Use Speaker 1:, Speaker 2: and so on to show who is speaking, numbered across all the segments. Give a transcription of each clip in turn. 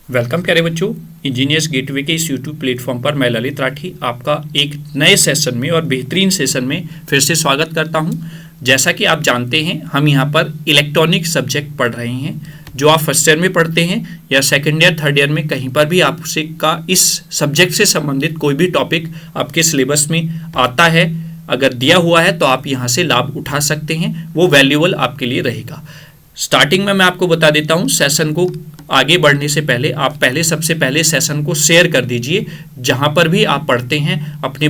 Speaker 1: Welcome प्यारे बच्चों, engineers gateway के इस यूट्यूब प्लेटफॉर्म पर मैं ललित राठी आपका एक नए सेशन में और बेहतरीन सेशन में फिर से स्वागत करता हूं। जैसा कि आप जानते हैं, हम यहां पर इलेक्ट्रॉनिक सब्जेक्ट पढ़ रहे हैं। जो आप फर्स्ट ईयर में पढ़ते हैं या सेकेंड ईयर थर्ड ईयर में कहीं पर भी आपसे का इस सब्जेक्ट से संबंधित कोई भी टॉपिक आपके सिलेबस में आता है, अगर दिया हुआ है तो आप यहाँ से लाभ उठा सकते हैं, वो वैल्यूएबल आपके लिए रहेगा। स्टार्टिंग में मैं आपको बता देता हूँ, सेशन को आगे बढ़ने से पहले आप सबसे पहले सेशन को शेयर कर दीजिए। जहाँ पर भी आप पढ़ते हैं अपने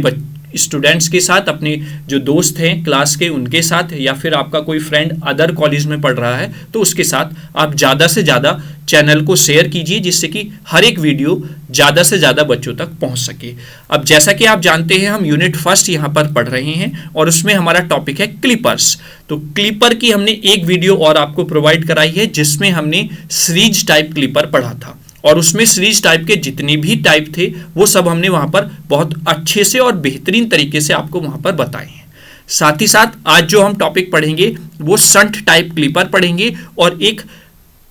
Speaker 1: स्टूडेंट्स के साथ, अपने जो दोस्त हैं क्लास के उनके साथ, या फिर आपका कोई फ्रेंड अदर कॉलेज में पढ़ रहा है तो उसके साथ आप ज़्यादा से ज़्यादा चैनल को शेयर कीजिए, जिससे कि हर एक वीडियो ज़्यादा से ज़्यादा बच्चों तक पहुंच सके। अब जैसा कि आप जानते हैं, हम यूनिट फर्स्ट यहाँ पर पढ़ रहे हैं और उसमें हमारा टॉपिक है क्लिपर्स। तो क्लिपर की हमने एक वीडियो और आपको प्रोवाइड कराई है, जिसमें हमने सीरीज टाइप क्लिपर पढ़ा था और उसमें सीरीज टाइप के जितने भी टाइप थे वो सब हमने वहां पर बहुत अच्छे से और बेहतरीन तरीके से आपको वहां पर बताए हैं। साथ ही साथ आज जो हम टॉपिक पढ़ेंगे वो शंट टाइप क्लिपर पढ़ेंगे, और एक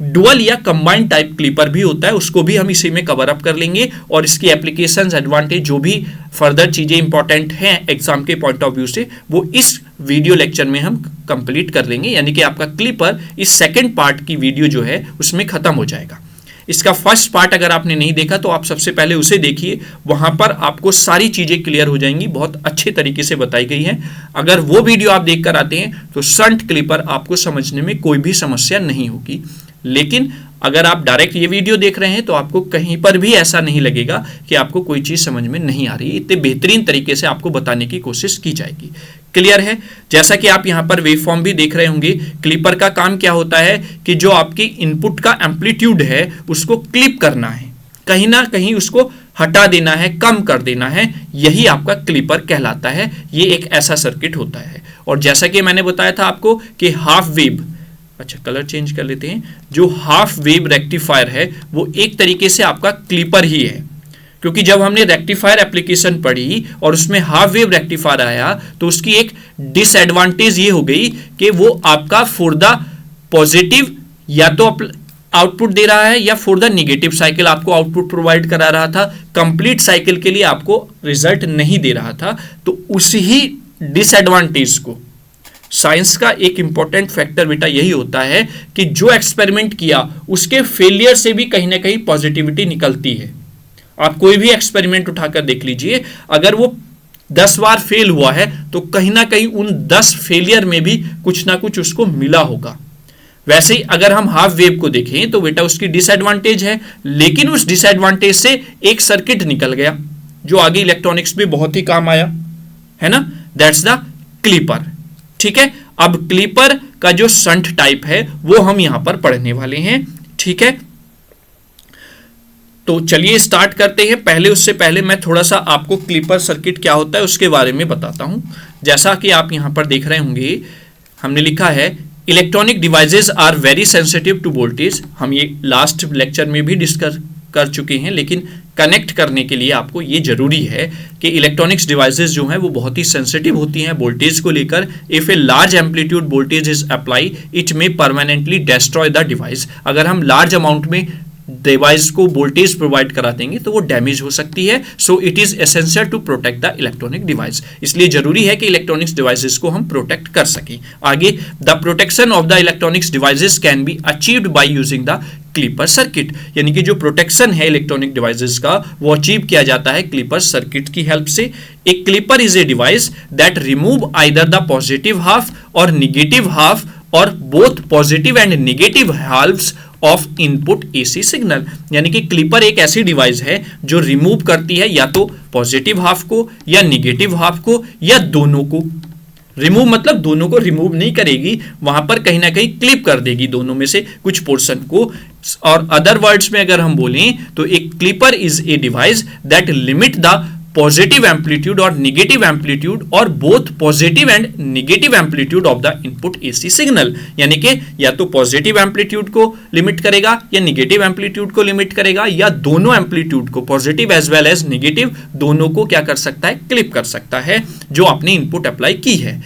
Speaker 1: डुअल या कंबाइंड टाइप क्लिपर भी होता है, उसको भी हम इसी में कवर अप कर लेंगे। और इसकी एप्लीकेशंस, एडवांटेज, जो भी फर्दर चीजें इंपॉर्टेंट हैं एग्जाम के पॉइंट ऑफ व्यू से, वो इस वीडियो लेक्चर में हम कंप्लीट कर लेंगे। यानी कि आपका क्लिपर इस सेकेंड पार्ट की वीडियो जो है उसमें खत्म हो जाएगा। इसका फर्स्ट पार्ट अगर आपने नहीं देखा तो आप सबसे पहले उसे देखिए, वहां पर आपको सारी चीजें क्लियर हो जाएंगी, बहुत अच्छे तरीके से बताई गई है। अगर वो वीडियो आप देखकर आते हैं तो शंट क्लिपर आपको समझने में कोई भी समस्या नहीं होगी। लेकिन अगर आप डायरेक्ट ये वीडियो देख रहे हैं तो आपको कहीं पर भी ऐसा नहीं लगेगा कि आपको कोई चीज समझ में नहीं आ रही। इतने बेहतरीन तरीके से आपको बताने की कोशिश की जाएगी। क्लियर है? जैसा कि आप यहां पर वेवफॉर्म भी देख रहे होंगे, क्लिपर का काम क्या होता है कि जो आपकी इनपुट का एम्पलीट्यूड है उसको क्लिप करना है, कहीं ना कहीं उसको हटा देना है, कम कर देना है, यही आपका क्लिपर कहलाता है। ये एक ऐसा सर्किट होता है। और जैसा कि मैंने बताया था आपको कि हाफ वेव, अच्छा कलर चेंज कर लेते हैं, जो हाफ वेव रेक्टिफायर है वो एक तरीके से आपका क्लिपर ही है। क्योंकि जब हमने रेक्टिफायर एप्लीकेशन पढ़ी और उसमें हाफ वेव रेक्टिफायर आया तो उसकी एक डिसएडवांटेज ये हो गई कि वो आपका फॉर द पॉजिटिव या तो आउटपुट दे रहा है या फॉर द निगेटिव साइकिल आपको आउटपुट प्रोवाइड करा रहा था, कंप्लीट साइकिल के लिए आपको रिजल्ट नहीं दे रहा था। तो उसी डिसएडवांटेज को, साइंस का एक इंपॉर्टेंट फैक्टर बेटा यही होता है कि जो एक्सपेरिमेंट किया उसके फेलियर से भी कहीं ना कहीं पॉजिटिविटी निकलती है। आप कोई भी एक्सपेरिमेंट उठाकर देख लीजिए, अगर वो 10 बार फेल हुआ है तो कहीं ना कहीं उन 10 फेलियर में भी कुछ ना कुछ उसको मिला होगा। वैसे ही अगर हम हाफ वेव को देखें तो बेटा उसकी डिसएडवांटेज है, लेकिन उस डिसएडवांटेज से एक सर्किट निकल गया जो आगे इलेक्ट्रॉनिक्स में बहुत ही काम आया, है ना? That's the clipper. ठीक है, अब क्लिपर का जो शंट टाइप है वो हम यहां पर पढ़ने वाले हैं। ठीक है, तो चलिए स्टार्ट करते हैं। उससे पहले मैं थोड़ा सा आपको क्लिपर सर्किट क्या होता है उसके बारे में बताता हूं। जैसा कि आप यहां पर देख रहे होंगे, हमने लिखा है electronic devices are very sensitive to voltage. हम ये लास्ट लेक्चर में भी डिस्कस कर चुके हैं, लेकिन कनेक्ट करने के लिए आपको ये जरूरी है कि इलेक्ट्रॉनिक्स डिवाइसेस जो हैं वो बहुत ही सेंसिटिव होती हैं वोल्टेज को लेकर। If a large amplitude voltage is apply it may permanently destroy the device. अगर हम लार्ज अमाउंट में डिवाइस को वोल्टेज प्रोवाइड करा देंगे तो वो डैमेज हो सकती है। So it is essential to protect the electronic device. इसलिए जरूरी है कि इलेक्ट्रॉनिक्स डिवाइसेस को हम प्रोटेक्ट कर सकें। आगे, the protection of the electronics devices can be achieved by using the clipper circuit. यानी कि जो प्रोटेक्शन है इलेक्ट्रॉनिक डिवाइसेस का वो अचीव किया जाता है क्लिपर सर्किट की हेल्प से। A clipper is a device that remove either the positive half or negative half or both positive and negative halves of input AC signal. यानी कि क्लिपर एक ऐसी डिवाइस है जो रिमूव करती है या तो पॉजिटिव हाफ को या निगेटिव हाफ को या दोनों को। रिमूव मतलब दोनों को रिमूव नहीं करेगी, वहां पर कहीं ना कहीं क्लिप कर देगी दोनों में से कुछ पोर्शन को। और अदर वर्ड्स में अगर हम बोलें तो एक clipper is a device that limit the positive amplitude और निगेटिव एम्पलीट्यूड और both positive and negative amplitude of the input AC signal. यानी कि या तो पॉजिटिव एम्पलीट्यूड को लिमिट करेगा या निगेटिव एम्पलीट्यूड को लिमिट करेगा, या दोनों एम्पलीट्यूड को, positive as well as negative, दोनों को क्या कर सकता है, क्लिप कर सकता है जो आपने इनपुट अप्लाई की है।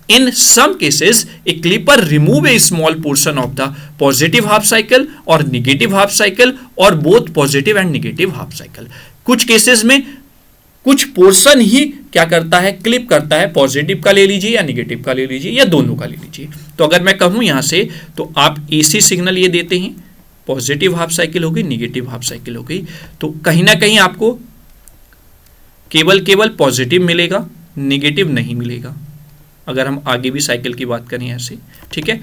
Speaker 1: In some cases, a clipper remove a small portion of the positive half cycle or negative half cycle or both positive and negative half cycle. कुछ केसेस में कुछ पोर्शन ही क्या करता है, क्लिप करता है, पॉजिटिव का ले लीजिए या निगेटिव का ले लीजिए या दोनों का ले लीजिए। तो अगर मैं कहूं यहां से, तो आप एसी सिग्नल ये देते हैं, पॉजिटिव हाफ साइकिल हो गई, निगेटिव हाफ साइकिल हो गई, तो कहीं ना कहीं आपको केवल पॉजिटिव मिलेगा, निगेटिव नहीं मिलेगा। अगर हम आगे भी साइकिल की बात करें ऐसे, ठीक है,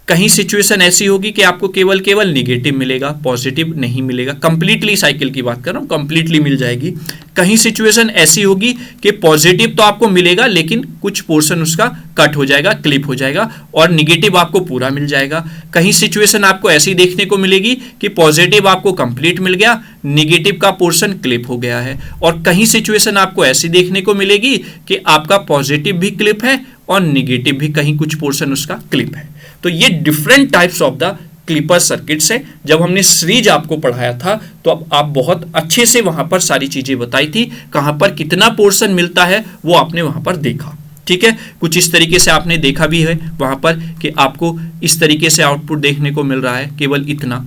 Speaker 1: कहीं सिचुएशन ऐसी होगी कि आपको केवल निगेटिव मिलेगा, पॉजिटिव नहीं मिलेगा। कंप्लीटली साइकिल की बात कर रहा हूं, कंप्लीटली मिल जाएगी। कहीं सिचुएशन ऐसी होगी कि पॉजिटिव तो आपको मिलेगा लेकिन कुछ पोर्शन उसका कट हो जाएगा, क्लिप हो जाएगा, और निगेटिव आपको पूरा मिल जाएगा। कहीं सिचुएशन आपको ऐसी देखने को मिलेगी कि पॉजिटिव आपको कंप्लीट मिल गया, निगेटिव का पोर्शन क्लिप हो गया है। और कहीं सिचुएशन आपको ऐसी देखने को मिलेगी कि आपका पॉजिटिव भी क्लिप है और निगेटिव भी कहीं कुछ पोर्शन उसका क्लिप है। तो ये different types of the clipper circuits है। जब हमने सीरीज आपको पढ़ाया था तो अब आप बहुत अच्छे से वहां पर सारी चीजें बताई थी, कहां पर कितना पोर्शन मिलता है वो आपने वहां पर देखा, ठीक है। कुछ इस तरीके से आपने देखा भी है वहां पर कि आपको इस तरीके से आउटपुट देखने को मिल रहा है, केवल इतना,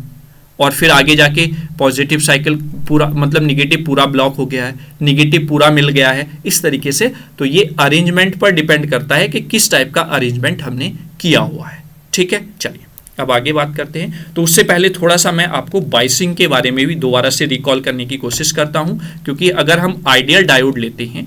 Speaker 1: और फिर आगे जाके पॉजिटिव साइकिल पूरा, मतलब निगेटिव पूरा ब्लॉक हो गया है, निगेटिव पूरा मिल गया है, इस तरीके से। तो ये अरेंजमेंट पर डिपेंड करता है कि किस टाइप का अरेंजमेंट हमने किया हुआ है, ठीक है। चलिए अब आगे बात करते हैं। तो उससे पहले थोड़ा सा मैं आपको बाइसिंग के बारे में भी दोबारा से रिकॉल करने की कोशिश करता हूं, क्योंकि अगर हम आइडियल डायोड लेते हैं,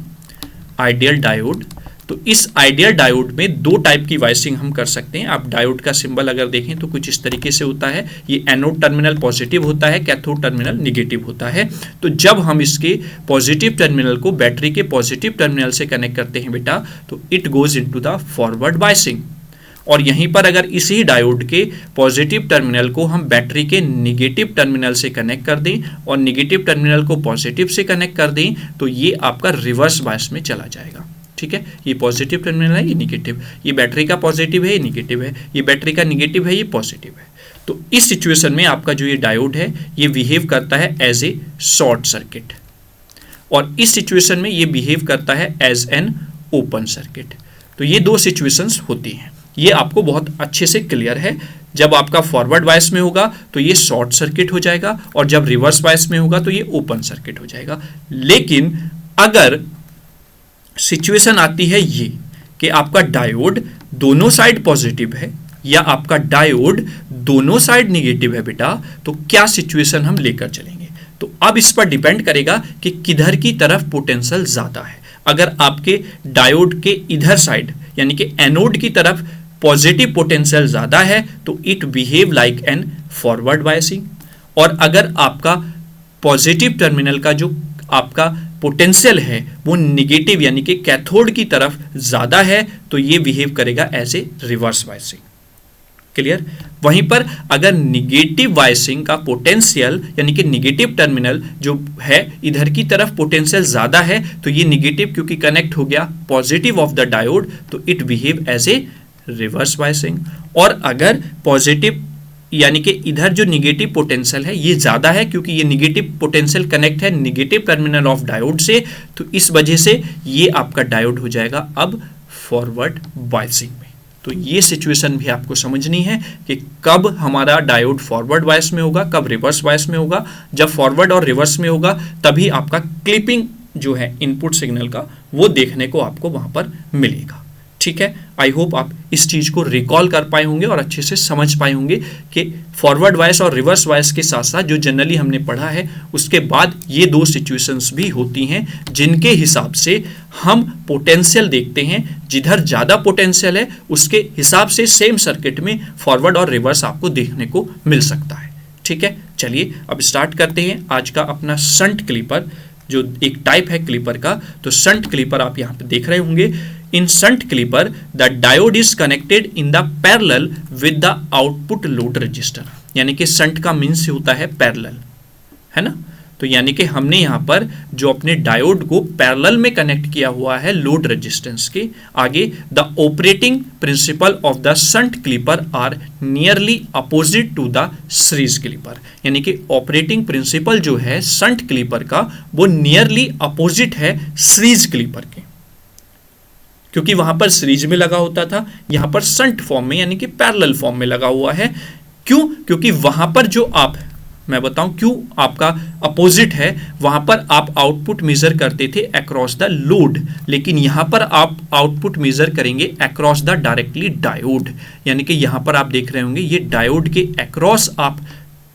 Speaker 1: आइडियल डायोड, तो इस आइडियल डायोड में दो टाइप की वाइसिंग हम कर सकते हैं। आप डायोड का सिंबल अगर देखें तो कुछ इस तरीके से होता है, ये एनोड टर्मिनल पॉजिटिव होता है, कैथोड टर्मिनल निगेटिव होता है। तो जब हम इसके पॉजिटिव टर्मिनल को बैटरी के पॉजिटिव टर्मिनल से कनेक्ट करते हैं बेटा, तो it goes into the forward biasing. और यहीं पर अगर इसी डायोड के पॉजिटिव टर्मिनल को हम बैटरी के निगेटिव टर्मिनल से कनेक्ट कर दें और निगेटिव टर्मिनल को पॉजिटिव से कनेक्ट कर दें, तो ये आपका रिवर्स बायस में चला जाएगा, ठीक है। ये पॉजिटिव टर्मिनल है, ये निगेटिव, ये बैटरी का पॉजिटिव है, ये निगेटिव है, ये बैटरी का निगेटिव है, ये पॉजिटिव है। तो इस सिचुएशन में आपका जो ये डायोड है ये बिहेव करता है एज ए शॉर्ट सर्किट, और इस सिचुएशन में ये बिहेव करता है एज एन ओपन सर्किट। तो ये दो सिचुएशंस होती हैं, ये आपको बहुत अच्छे से क्लियर है। जब आपका फॉरवर्ड बायस में होगा तो ये शॉर्ट सर्किट हो जाएगा, और जब रिवर्स बायस में होगा तो ये ओपन सर्किट हो जाएगा। लेकिन अगर सिचुएशन आती है ये कि आपका डायोड दोनों साइड पॉजिटिव है या आपका डायोड दोनों साइड निगेटिव है बेटा, तो क्या सिचुएशन हम लेकर चलेंगे? तो अब इस पर डिपेंड करेगा कि किधर की तरफ पोटेंशियल ज्यादा है। अगर आपके डायोड के इधर साइड यानी कि एनोड की तरफ पॉजिटिव पोटेंशियल ज्यादा है तो it behave like an forward biasing, और अगर आपका पॉजिटिव टर्मिनल का जो आपका पोटेंशियल है वो निगेटिव यानी कि कैथोड की तरफ ज्यादा है तो ये बिहेव करेगा as a reverse biasing. Clear? वहीं पर अगर निगेटिव बायसिंग का पोटेंशियल यानी कि निगेटिव टर्मिनल जो है इधर की तरफ पोटेंशियल ज्यादा है तो ये निगेटिव क्योंकि कनेक्ट हो गया पॉजिटिव ऑफ द डायोड तो it behave as a reverse biasing. और अगर पॉजिटिव यानी कि इधर जो निगेटिव पोटेंशियल है ये ज्यादा है क्योंकि ये निगेटिव पोटेंशियल कनेक्ट है निगेटिव टर्मिनल ऑफ डायोड से, तो इस वजह से ये आपका डायोड हो जाएगा अब फॉरवर्ड बायसिंग में। तो ये सिचुएशन भी आपको समझनी है कि कब हमारा डायोड फॉरवर्ड बायस में होगा, कब रिवर्स बायस में होगा। जब फॉरवर्ड और रिवर्स में होगा तभी आपका क्लिपिंग जो है इनपुट सिग्नल का वो देखने को आपको वहां पर मिलेगा। ठीक है, आई होप आप इस चीज को रिकॉल कर पाए होंगे और अच्छे से समझ पाए होंगे कि फॉरवर्ड बायस और रिवर्स बायस के साथ साथ जो जनरली हमने पढ़ा है उसके बाद ये दो सिचुएशंस भी होती हैं जिनके हिसाब से हम पोटेंशियल देखते हैं। जिधर ज्यादा पोटेंशियल है उसके हिसाब से सेम सर्किट में फॉरवर्ड और रिवर्स आपको देखने को मिल सकता है। ठीक है, चलिए अब स्टार्ट करते हैं आज का अपना शंट क्लिपर, जो एक टाइप है क्लिपर का। तो शंट क्लिपर आप यहाँ पे देख रहे होंगे। In shunt clipper, the diode is connected in the parallel with the output load resistor। यानी कि शंट का मीन्स होता है पैरेलल, है ना। तो यानी कि हमने यहाँ पर जो अपने डायोड को पैरेलल में कनेक्ट किया हुआ है लोड रेजिस्टेंस के आगे। The operating principle of the shunt clipper are nearly opposite to the series clipper. यानी कि ऑपरेटिंग प्रिंसिपल जो है शंट क्लिपर का वो नियरली अपोजिट है सीरीज क्लिपर के, क्योंकि वहां पर सीरीज में लगा होता था, यहां पर शंट फॉर्म में यानी कि पैरेलल फॉर्म में लगा हुआ है। क्यों? क्योंकि वहां पर जो आप, मैं बताऊं क्यों आपका अपोजिट है, वहां पर आप आउटपुट मेजर करते थे अक्रॉस द लोड, लेकिन यहां पर आप आउटपुट मेजर करेंगे अक्रॉस द डायरेक्टली डायोड, यानी कि यहां पर आप देख रहे होंगे ये डायोड के अक्रॉस आप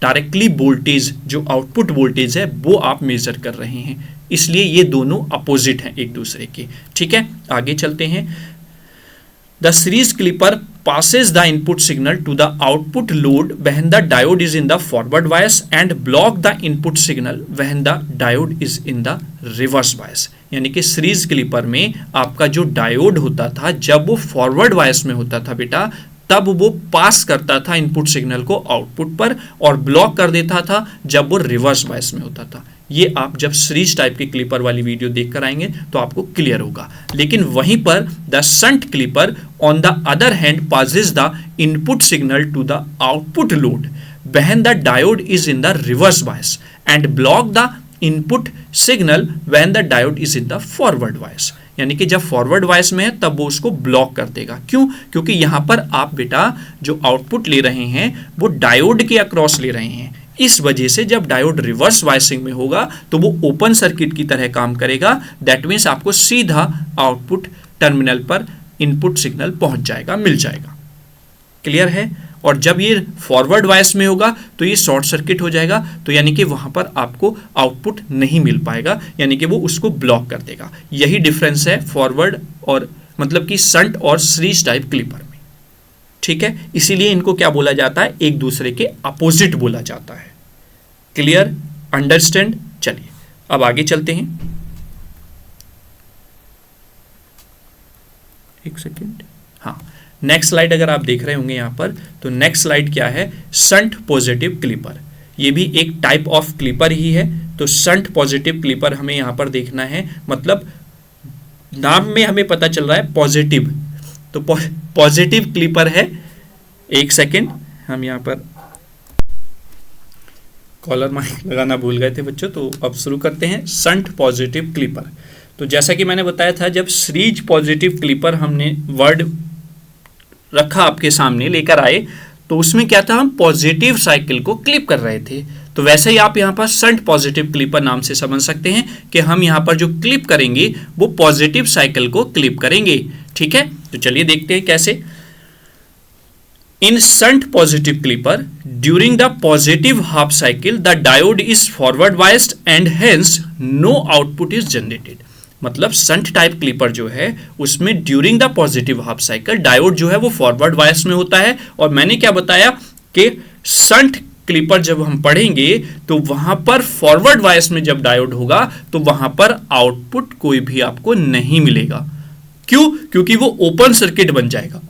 Speaker 1: डायरेक्टली वोल्टेज, जो आउटपुट वोल्टेज है वो आप मेजर कर रहे हैं, इसलिए ये दोनों अपोजिट हैं एक दूसरे के। ठीक है, आगे चलते हैं। The series clipper passes the input signal to the output load when the diode is in the forward bias and block the input signal when the diode is in the reverse bias। यानी कि series clipper में आपका जो diode होता था जब वो forward bias में होता था बेटा, तब वो पास करता था इनपुट सिग्नल को आउटपुट पर और ब्लॉक कर देता था जब वो रिवर्स बायस में होता था। ये आप जब सीरीज टाइप के क्लिपर वाली वीडियो देखकर आएंगे तो आपको क्लियर होगा। लेकिन वहीं पर the shunt clipper on the other hand passes the input signal to the output load when the diode is in the reverse bias and block the input signal when the diode is in the forward bias. यानी कि जब forward bias में है तब वो उसको block कर देगा। क्यों? क्योंकि यहां पर आप बेटा जो आउटपुट ले रहे हैं वो डायोड के अक्रॉस ले रहे हैं, इस वजह से जब डायोड रिवर्स बायसिंग में होगा तो वो ओपन सर्किट की तरह काम करेगा। दैट मीन्स आपको सीधा आउटपुट टर्मिनल पर इनपुट सिग्नल पहुंच जाएगा, मिल जाएगा। क्लियर है? और जब ये फॉरवर्ड बायस में होगा तो ये शॉर्ट सर्किट हो जाएगा, तो यानी कि वहां पर आपको आउटपुट नहीं मिल पाएगा, यानी कि वो उसको ब्लॉक कर देगा। यही डिफरेंस है फॉरवर्ड और मतलब कि शंट और सीरीज टाइप क्लिपर में। ठीक है, इसीलिए इनको क्या बोला जाता है, एक दूसरे के अपोजिट बोला जाता है। क्लियर? अंडरस्टैंड? चलिए अब आगे चलते हैं। एक सेकेंड, हाँ, नेक्स्ट स्लाइड अगर आप देख रहे होंगे यहां पर, तो नेक्स्ट स्लाइड क्या है, शंट पॉजिटिव क्लिपर। ये भी एक टाइप ऑफ क्लिपर ही है। तो शंट पॉजिटिव क्लिपर हमें यहां पर देखना है, मतलब नाम में हमें पता चल रहा है पॉजिटिव, तो पॉजिटिव क्लिपर है। एक सेकेंड, हम यहां पर कॉलर माइक लगाना भूल गए थे बच्चों, तो अब शुरू करते हैं। शंट पॉजिटिव क्लिपर, तो जैसा कि मैंने बताया था, जब सीरीज पॉजिटिव क्लिपर हमने वर्ड रखा आपके सामने लेकर आए, तो उसमें क्या था, हम पॉजिटिव साइकिल को क्लिप कर रहे थे। तो वैसे ही आप यहाँ पर शंट पॉजिटिव क्लिपर नाम से समझ सकते हैं कि हम यहाँ पर जो क्लिप करेंगे वो पॉजिटिव साइकिल को क्लिप करेंगे। ठीक है, तो चलिए देखते हैं कैसे। In shunt positive clipper, during the positive half cycle, the diode is forward biased and hence no output is generated। मतलब शंट टाइप क्लिपर जो है उसमें during the positive half cycle diode जो है वो फॉरवर्ड बायस में होता है। और मैंने क्या बताया कि शंट क्लिपर जब हम पढ़ेंगे तो वहां पर फॉरवर्ड बायस में जब डायोड होगा तो वहां पर आउटपुट कोई भी आपको नहीं मिलेगा। क्यों? क्योंकि वो ओपन सर्किट बन जाएगा,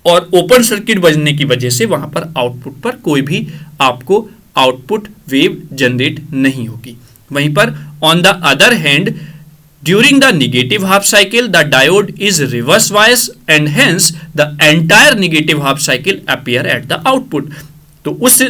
Speaker 1: और ओपन सर्किट बनने की वजह से वहां पर आउटपुट पर कोई भी आपको आउटपुट वेव जनरेट नहीं होगी। वहीं पर on the other hand during the negative half cycle the diode is reverse bias and hence the entire negative half cycle appear at the output. तो उस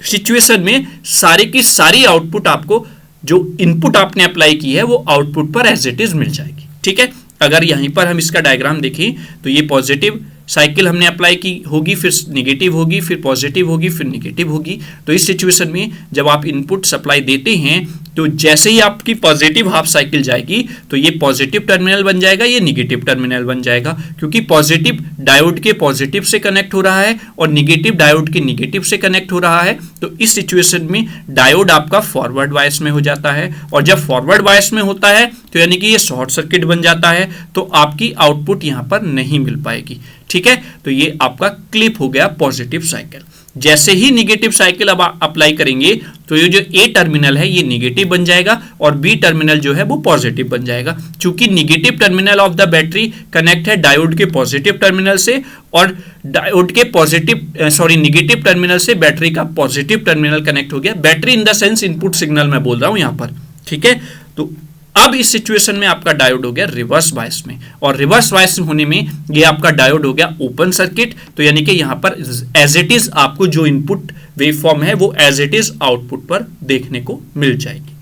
Speaker 1: सिचुएशन में सारी की सारी आउटपुट आपको, जो इनपुट आपने अप्लाई की है वो आउटपुट पर एज इट इज मिल जाएगी। ठीक है, अगर यहीं पर हम इसका डायग्राम देखें तो ये पॉजिटिव साइकिल हमने अप्लाई की होगी, फिर नेगेटिव होगी, फिर पॉजिटिव होगी, फिर नेगेटिव होगी। तो इस सिचुएशन में जब आप इनपुट सप्लाई देते हैं तो जैसे ही आपकी पॉजिटिव हाफ साइकिल जाएगी तो ये पॉजिटिव टर्मिनल बन जाएगा, ये नेगेटिव टर्मिनल बन जाएगा, क्योंकि पॉजिटिव डायोड के पॉजिटिव से कनेक्ट हो रहा है और नेगेटिव डायोड के नेगेटिव से कनेक्ट हो रहा है। तो इस सिचुएशन में डायोड आपका फॉरवर्ड बायस में हो जाता है, और जब फॉरवर्ड बायस में होता है तो यानी कि ये शॉर्ट सर्किट बन जाता है, तो आपकी आउटपुट यहां पर नहीं मिल पाएगी। ठीक है, तो ये आपका क्लिप हो गया पॉजिटिव साइकिल। जैसे ही नेगेटिव साइकिल अब अप्लाई करेंगे तो ये जो ए टर्मिनल है ये नेगेटिव बन जाएगा और बी टर्मिनल जो है वो पॉजिटिव बन जाएगा। चूंकि negative terminal of the battery connect है डायोड के पॉजिटिव टर्मिनल से, और डायोड के नेगेटिव टर्मिनल से बैटरी का पॉजिटिव टर्मिनल कनेक्ट हो गया। Battery in the sense input signal मैं बोल रहा हूं यहां पर। ठीक है, तो अब इस सिचुएशन में आपका डायोड हो गया रिवर्स बायस में, और रिवर्स बायस होने में ये आपका डायोड हो गया ओपन सर्किट। तो यानी कि यहां पर एज इट इज आपको जो इनपुट वेवफॉर्म है वो एज इट इज आउटपुट पर देखने को मिल जाएगी।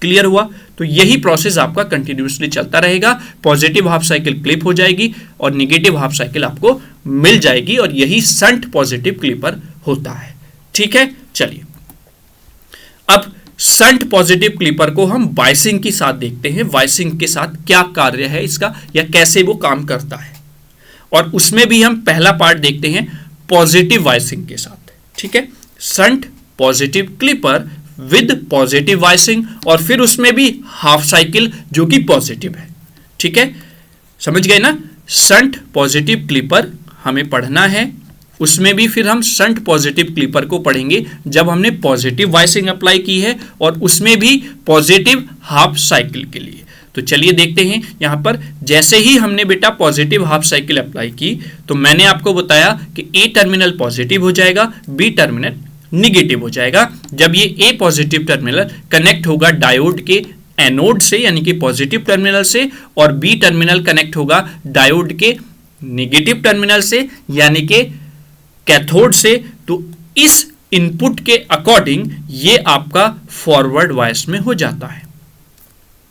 Speaker 1: क्लियर हुआ? तो यही प्रोसेस आपका कंटिन्यूसली चलता रहेगा, पॉजिटिव हाफ साइकिल क्लिप हो जाएगी और निगेटिव हाफ साइकिल आपको मिल जाएगी, और यही शंट पॉजिटिव क्लिपर होता है। ठीक है, चलिए अब शंट पॉजिटिव क्लिपर को हम वाइसिंग के साथ देखते हैं, वाइसिंग के साथ क्या कार्य है इसका या कैसे वो काम करता है, और उसमें भी हम पहला पार्ट देखते हैं पॉजिटिव वाइसिंग के साथ। ठीक है, shunt positive clipper with positive biasing, और फिर उसमें भी हाफ साइकिल जो कि पॉजिटिव है। ठीक है, समझ गए ना? शंट पॉजिटिव क्लिपर हमें पढ़ना है, उसमें भी फिर हम शंट पॉजिटिव क्लिपर को पढ़ेंगे जब हमने पॉजिटिव वाइसिंग अप्लाई की है, और उसमें भी पॉजिटिव हाफ साइकिल के लिए। तो चलिए देखते हैं यहां पर, जैसे ही हमने बेटा पॉजिटिव हाफ साइकिल अप्लाई की तो मैंने आपको बताया कि ए टर्मिनल पॉजिटिव हो जाएगा, बी टर्मिनल निगेटिव हो जाएगा। जब ये ए पॉजिटिव टर्मिनल कनेक्ट होगा डायोड के एनोड से यानी कि पॉजिटिव टर्मिनल से, और बी टर्मिनल कनेक्ट होगा डायोड के निगेटिव टर्मिनल से यानी कि कैथोड से, तो इस इनपुट के अकॉर्डिंग ये आपका फॉरवर्ड वाइस में हो जाता है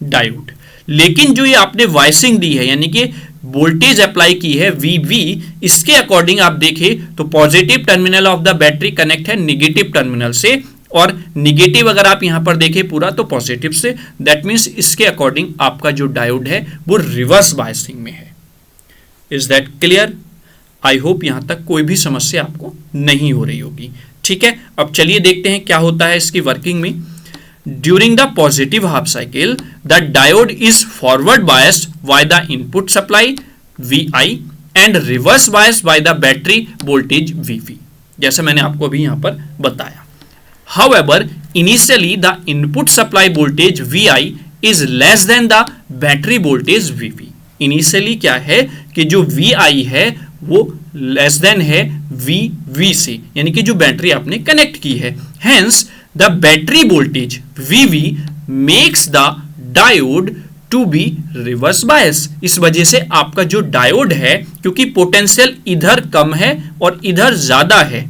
Speaker 1: डायोड। लेकिन जो ये आपने वाइसिंग दी है यानी कि वोल्टेज अप्लाई की है VV, इसके अकॉर्डिंग आप देखें तो positive terminal of the battery connect है निगेटिव टर्मिनल से, और निगेटिव अगर आप यहां पर देखें पूरा तो पॉजिटिव से। दैट मीन्स इसके अकॉर्डिंग आपका जो डायोड है वो रिवर्स बायसिंग में है। Is that clear? I hope यहां तक कोई भी समस्या आपको नहीं हो रही होगी। ठीक है, अब चलिए देखते हैं क्या होता है इसकी वर्किंग में। During the positive half cycle the diode is forward biased by the input supply VI and reverse biased by the battery voltage VV, जैसा मैंने आपको अभी यहां पर बताया। However, initially the input supply voltage VI is less than the battery voltage VV. Initially क्या है कि जो VI है वो लेस देन है VV से, यानी कि जो बैटरी आपने कनेक्ट की है। Hence, the battery voltage VV makes the diode to be reverse bias. इस वजह से आपका जो डायोड है, क्योंकि पोटेंशियल इधर कम है और इधर ज्यादा है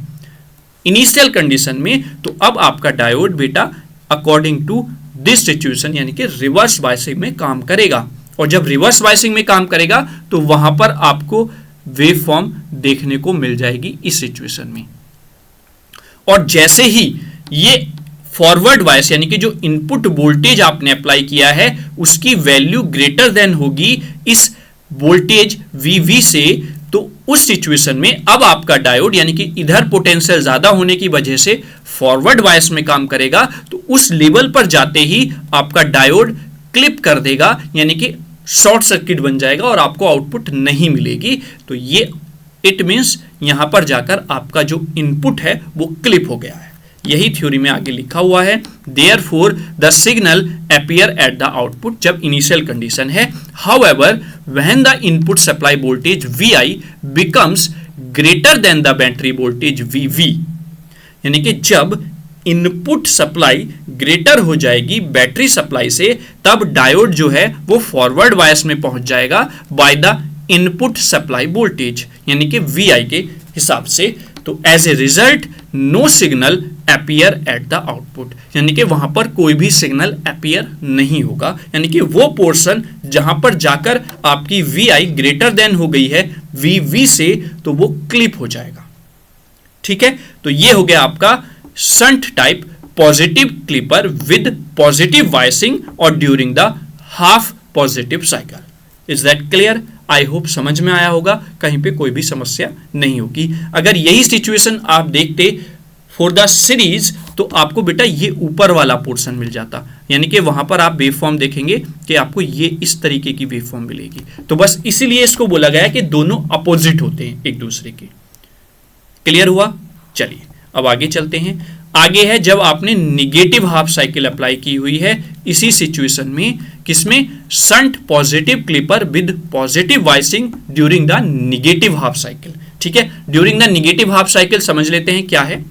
Speaker 1: इनिशियल कंडीशन में, तो अब आपका डायोड बेटा अकॉर्डिंग टू दिस सिचुएशन यानी कि रिवर्स बायसिंग में काम करेगा। और जब रिवर्स बायसिंग में काम करेगा तो वहां पर आपको वेव फॉर्म देखने को मिल जाएगी इस सिचुएशन में। और जैसे ही ये फॉरवर्ड बायस यानी कि जो इनपुट वोल्टेज आपने अप्लाई किया है उसकी वैल्यू ग्रेटर देन होगी इस वोल्टेज VV से, तो उस सिचुएशन में अब आपका डायोड यानी कि इधर पोटेंशियल ज्यादा होने की वजह से फॉरवर्ड बायस में काम करेगा, तो उस लेवल पर जाते ही आपका डायोड क्लिप कर देगा यानी कि शॉर्ट सर्किट बन जाएगा और आपको आउटपुट नहीं मिलेगी। तो ये इट मींस यहां पर जाकर आपका जो इनपुट है वो क्लिप हो गया है। यही थ्योरी में आगे लिखा हुआ है। Therefore, the signal appear at the output जब इनिशियल कंडीशन है। However, when the input supply voltage VI becomes greater than the battery voltage VV, यानी कि जब इनपुट सप्लाई ग्रेटर हो जाएगी बैटरी सप्लाई से, तब डायोड जो है वो फॉरवर्ड बायस में पहुंच जाएगा by the input supply voltage यानी कि VI के हिसाब से। तो as a result no signal appear at the output, यानी कि वहां पर कोई भी सिग्नल अपीयर नहीं होगा, यानी कि वो पोर्शन जहां पर जाकर आपकी VI ग्रेटर देन हो गई है VV से, तो वो क्लिप हो जाएगा। ठीक है, तो ये हो गया आपका shunt type positive clipper with positive biasing और during the half positive cycle. Is that clear? I hope समझ में आया होगा, कहीं पे कोई भी समस्या नहीं होगी। अगर यही सिचुएशन आप देखते फॉर द सीरीज तो आपको बेटा ये ऊपर वाला पोर्शन मिल जाता, यानी कि वहां पर आप वेवफॉर्म देखेंगे कि आपको ये इस तरीके की वेवफॉर्म मिलेगी। तो बस इसीलिए इसको बोला गया है कि दोनों अपोजिट होते हैं एक दूसरे के। क्लियर हुआ? चलिए अब आगे चलते हैं। आगे है जब आपने निगेटिव हाफ साइकिल अप्लाई की हुई है इसी सिचुएशन में, किसमें? Shunt positive clipper with positive biasing during the negative half cycle. ठीक है, during the negative half cycle समझ लेते हैं क्या है।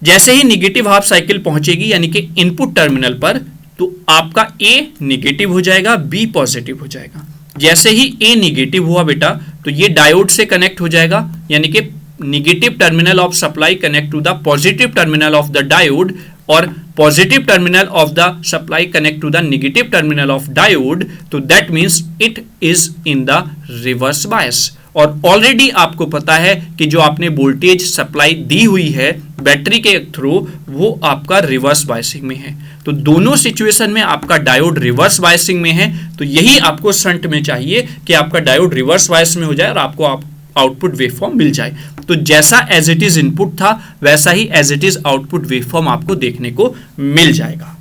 Speaker 1: जैसे ही निगेटिव हाफ साइकिल पहुंचेगी यानी कि इनपुट टर्मिनल पर, तो आपका A निगेटिव हो जाएगा, B पॉजिटिव हो जाएगा। जैसे ही A निगेटिव हुआ बेटा तो ये डायोड से कनेक्ट हो जाएगा, यानी कि negative terminal of supply connect to the positive terminal of the diode, और positive terminal of the supply connect to the negative terminal of diode, तो that means it is in the reverse bias। और already आपको पता है कि जो आपने voltage supply दी हुई है बैटरी के थ्रू वो आपका रिवर्स बायसिंग में है। तो दोनों सिचुएशन में आपका डायोड रिवर्स बायसिंग में है, तो यही आपको शंट में चाहिए कि आपका डायोड रिवर्स बायस में हो जाए और आपको आउटपुट वेवफॉर्म मिल जाए। तो जैसा एज इट इज इनपुट था वैसा ही as it is output waveform आपको देखने को मिल जाएगा।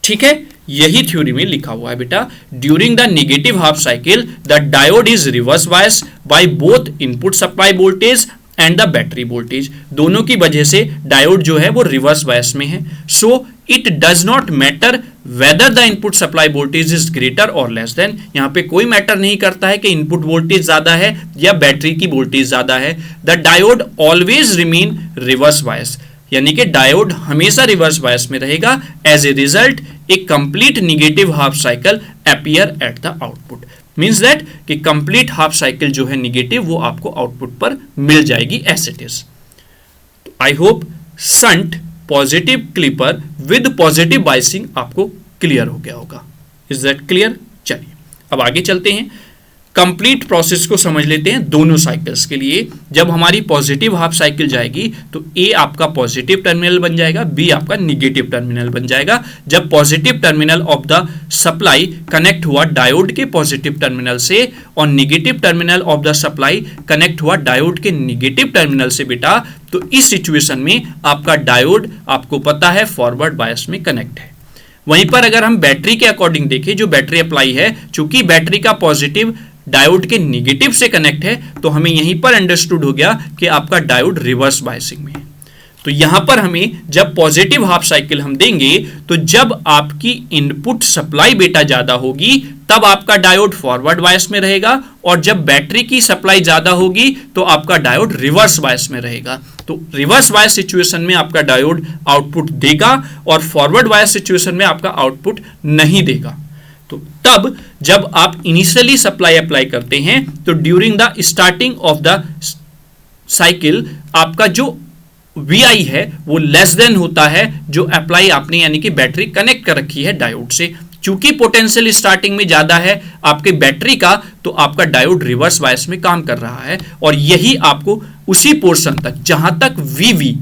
Speaker 1: ठीक है, यही थ्योरी में लिखा हुआ है बेटा। During the negative half cycle the diode is reverse bias by both input supply voltage and the battery voltage. दोनों की वजह से डायोड जो है वो रिवर्स बायस में है। So it does not matter whether the input supply voltage is greater और लेस देन। यहां पे कोई मैटर नहीं करता है कि इनपुट वोल्टेज ज्यादा है या बैटरी की वोल्टेज ज्यादा है। The diode always remain reverse bias, यानी कि डायोड हमेशा रिवर्स बायस में रहेगा। As a result a complete negative half cycle appear at the output. Means that कि कंप्लीट हाफ साइकिल जो है नेगेटिव वो आपको आउटपुट पर मिल जाएगी as it is. I hope shunt positive clipper with positive biasing आपको क्लियर हो गया होगा। Is that clear? चलिए अब आगे चलते हैं, कंप्लीट प्रोसेस को समझ लेते हैं दोनों साइकिल्स के लिए। जब हमारी पॉजिटिव हाफ साइकिल जाएगी तो ए आपका पॉजिटिव टर्मिनल बन जाएगा, बी आपका निगेटिव टर्मिनल बन जाएगा। जब positive terminal of the supply connect हुआ डायोड के पॉजिटिव टर्मिनल से और negative terminal of the supply connect हुआ डायोड के निगेटिव टर्मिनल से बेटा, तो इस सिचुएशन में आपका डायोड आपको पता है फॉरवर्ड बायस में कनेक्ट है। वहीं पर अगर हम बैटरी के अकॉर्डिंग देखें, जो बैटरी अप्लाई है, चूंकि बैटरी का पॉजिटिव डायोड के निगेटिव से कनेक्ट है तो हमें यहीं पर अंडरस्टूड हो गया कि आपका डायोड रिवर्स बायसिंग में है। तो यहां पर हमें जब पॉजिटिव हाफ साइकिल हम देंगे तो जब आपकी इनपुट सप्लाई बेटा ज्यादा होगी तब आपका डायोड फॉरवर्ड बायस में रहेगा, और जब बैटरी की सप्लाई ज्यादा होगी तो आपका डायोड रिवर्स बायस में रहेगा। तो रिवर्स बायस सिचुएशन में आपका डायोड आउटपुट देगा और फॉरवर्ड बायस सिचुएशन में आपका आउटपुट नहीं देगा। तो तब जब आप इनिशियली सप्लाई अप्लाई करते हैं तो during the starting of the cycle आपका जो VI है वो लेस देन होता है जो अप्लाई आपने यानी कि बैटरी कनेक्ट कर रखी है डायोड से। चूंकि पोटेंशियल स्टार्टिंग में ज्यादा है आपके बैटरी का, तो आपका डायोड रिवर्स बायस में काम कर रहा है, और यही आपको उसी पोर्शन तक जहां तक VV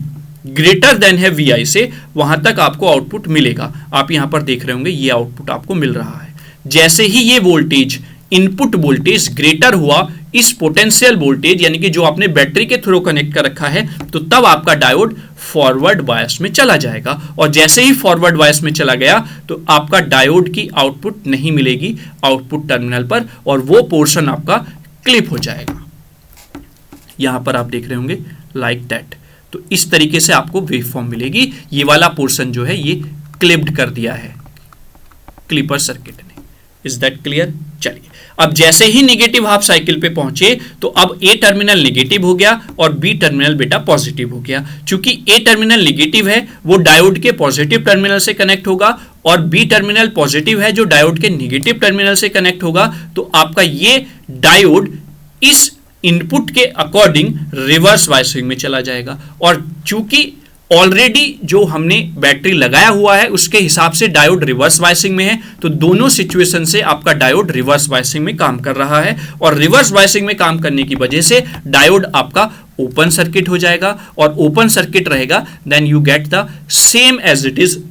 Speaker 1: ग्रेटर देन है VI से वहां तक आपको आउटपुट मिलेगा। आप यहां पर देख रहे होंगे ये आउटपुट आपको मिल रहा है। जैसे ही ये वोल्टेज इनपुट वोल्टेज ग्रेटर हुआ इस पोटेंशियल वोल्टेज यानी कि जो आपने बैटरी के थ्रू कनेक्ट कर रखा है, तो तब आपका डायोड फॉरवर्ड बायस में चला जाएगा, और जैसे ही फॉरवर्ड बायस में चला गया तो आपका डायोड की आउटपुट नहीं मिलेगी आउटपुट टर्मिनल पर, और वो पोर्शन आपका क्लिप हो जाएगा। यहां पर आप देख रहे होंगे लाइक दैट। तो इस तरीके से आपको वेवफॉर्म मिलेगी। ये वाला पोर्शन जो है ये क्लिप्ड कर दिया है क्लिपर सर्किट ने। Is that clear? चलिए अब जैसे ही नेगेटिव हाफ साइकिल पे पहुंचे तो अब ए टर्मिनल नेगेटिव हो गया और बी टर्मिनल बेटा पॉजिटिव हो गया। चूंकि ए टर्मिनल नेगेटिव है वो डायोड के पॉजिटिव टर्मिनल से कनेक्ट होगा, और बी टर्मिनल पॉजिटिव है जो डायोड के नेगेटिव टर्मिनल से कनेक्ट होगा। तो आपका ये डायोड इस इनपुट के अकॉर्डिंग रिवर्स बायसिंग में चला जाएगा, और चूंकि ऑलरेडी जो हमने बैटरी लगाया हुआ है उसके हिसाब से डायोड रिवर्स बायसिंग में है, तो दोनों सिचुएशन से आपका डायोड रिवर्स बायसिंग में काम कर रहा है, और रिवर्स बायसिंग में काम करने की वजह से डायोड आपका ओपन सर्किट हो जाएगा, और ओपन सर्किट रहेगा then you get the same as it is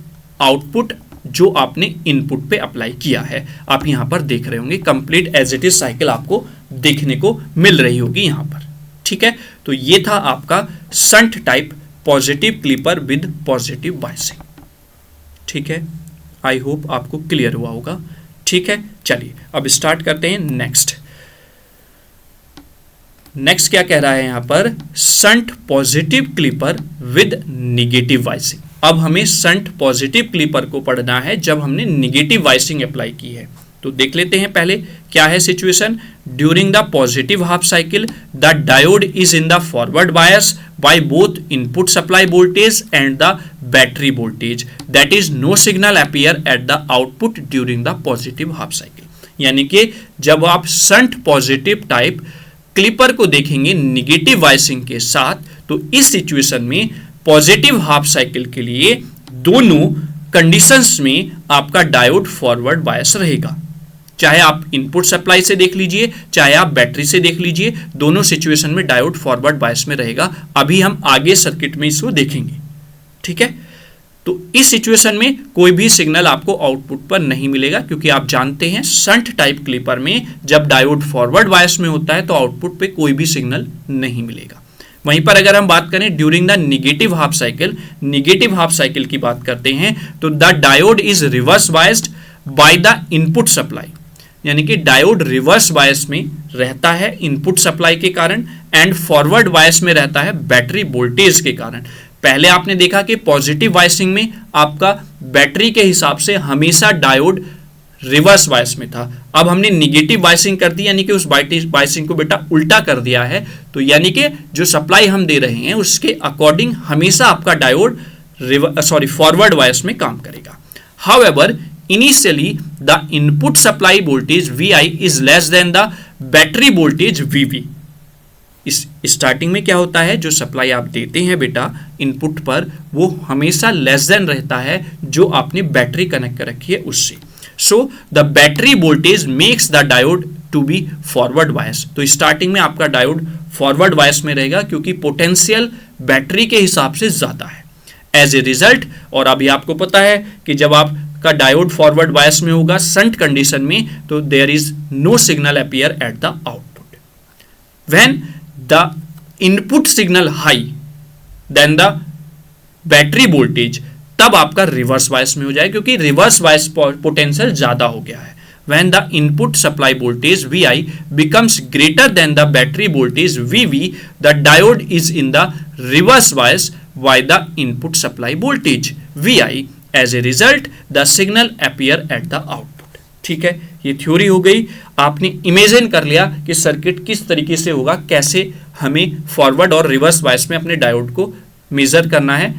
Speaker 1: output जो आपने इनपुट पे अप्लाई किया है। आप यहां पर देख रहे होंगे complete as it is cycle आपको देखने को मिल रही होगी यहां पर। ठीक है, तो ये था आपका shunt type positive clipper with positive biasing. ठीक है, आई होप आपको क्लियर हुआ होगा। ठीक है, चलिए अब स्टार्ट करते हैं नेक्स्ट। नेक्स्ट क्या कह रहा है यहां पर? Shunt positive clipper with negative biasing. अब हमें शंट पॉजिटिव क्लिपर को पढ़ना है जब हमने निगेटिव बायसिंग अप्लाई की है। तो देख लेते हैं पहले क्या है situation. During the positive half cycle the diode is in the forward bias by both input supply voltage and the battery voltage, that is no signal appear at the output during the positive half cycle. यानी कि जब आप shunt positive type clipper को देखेंगे negative biasing के साथ, तो इस सिचुएशन में पॉजिटिव हाफ साइकिल के लिए दोनों कंडीशंस में आपका डायोड फॉरवर्ड बायस रहेगा। चाहे आप इनपुट सप्लाई से देख लीजिए, चाहे आप बैटरी से देख लीजिए, दोनों सिचुएशन में डायोड फॉरवर्ड बायस में रहेगा। अभी हम आगे सर्किट में इसको देखेंगे, ठीक है। तो इस सिचुएशन में कोई भी सिग्नल आपको आउटपुट पर नहीं मिलेगा, क्योंकि आप जानते हैं शंट टाइप क्लिपर में जब डायोड फॉरवर्ड बायस में होता है तो आउटपुट पे कोई भी सिग्नल नहीं मिलेगा। वहीं पर अगर हम बात करें during the negative half cycle, negative half cycle की बात करते हैं तो the diode is reverse biased by the input supply, यानी कि डायोड रिवर्स बायस में रहता है इनपुट सप्लाई के कारण एंड फॉरवर्ड बायस में रहता है बैटरी वोल्टेज के कारण। पहले आपने देखा कि पॉजिटिव बायसिंग में आपका बैटरी के हिसाब से हमेशा डायोड रिवर्स बायस में था। अब हमने निगेटिव बायसिंग कर दी, यानी कि उस बायसिंग को बेटा उल्टा कर दिया है। तो यानी कि जो सप्लाई हम दे रहे हैं उसके अकॉर्डिंग हमेशा आपका डायोड फॉरवर्ड बायस में काम करेगा। However initially the input supply voltage Vi is less than the battery voltage Vv। इस स्टार्टिंग में क्या होता है, जो सप्लाई आप देते हैं बेटा इनपुट पर वो हमेशा लेस देन रहता है जो आपने बैटरी कनेक्ट कर रखी है उससे। So the battery voltage makes the diode to be forward bias. तो स्टार्टिंग में आपका डायोड फॉरवर्ड बायस में रहेगा क्योंकि पोटेंशियल बैटरी के हिसाब से ज्यादा है। एज ए रिजल्ट, और अभी आपको पता है कि जब आप का डायोड फॉरवर्ड बायस में होगा शंट कंडीशन में तो there is no signal appear at the output. When the input signal high then the battery voltage, तब आपका रिवर्स बायस में हो जाए क्योंकि रिवर्स बायस पोटेंशियल ज्यादा हो गया है। When the input supply voltage Vi becomes greater than the battery voltage Vv, the diode is in the reverse bias by the input supply voltage Vi। As a result, the signal appear at the output। ठीक है, ये theory हो गई। आपने imagine कर लिया कि circuit किस तरीके से होगा, कैसे हमें फॉरवर्ड और रिवर्स बायस में अपने डायोड को मेजर करना है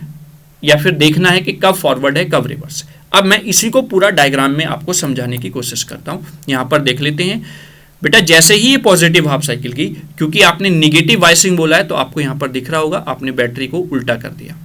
Speaker 1: या फिर देखना है कि कब फॉरवर्ड है कब रिवर्स है। अब मैं इसी को पूरा डायग्राम में आपको समझाने की कोशिश करता हूं। यहां पर देख लेते हैं बेटा, जैसे ही ये पॉजिटिव हाफ साइकिल की, क्योंकि आपने निगेटिव बायसिंग बोला है तो आपको यहां पर दिख रहा होगा आपने बैटरी को उल्टा कर दिया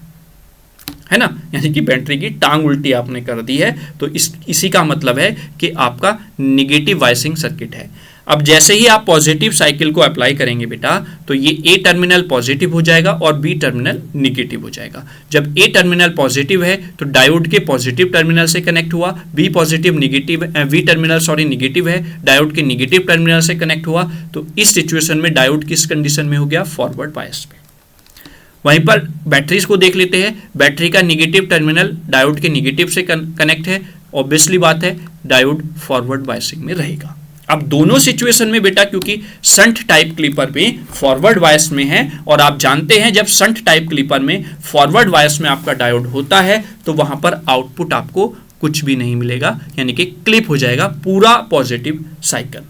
Speaker 1: है ना, यानी कि बैटरी की टांग उल्टी आपने कर दी है। तो इसी का मतलब है कि आपका निगेटिव बायसिंग सर्किट है। अब जैसे ही आप पॉजिटिव साइकिल को अप्लाई करेंगे बेटा तो ये ए टर्मिनल पॉजिटिव हो जाएगा और बी टर्मिनल निगेटिव हो जाएगा। जब ए टर्मिनल पॉजिटिव है तो डायोड के पॉजिटिव टर्मिनल से कनेक्ट हुआ, बी टर्मिनल निगेटिव है, डायोड के निगेटिव टर्मिनल से कनेक्ट हुआ। तो इस सिचुएशन में डायोड किस कंडीशन में हो गया, फॉरवर्ड बायस में। वहीं पर बैटरीज को देख लेते हैं। बैटरी का निगेटिव टर्मिनल डायोड के निगेटिव से कनेक्ट है, ऑब्वियसली बात है डायोड फॉरवर्ड बायसिंग में रहेगा। अब दोनों सिचुएशन में बेटा, क्योंकि शंट टाइप क्लिपर में फॉरवर्ड बायस में है और आप जानते हैं जब शंट टाइप क्लिपर में फॉरवर्ड बायस में आपका डायोड होता है तो वहां पर आउटपुट आपको कुछ भी नहीं मिलेगा, यानी कि क्लिप हो जाएगा पूरा पॉजिटिव साइकिल।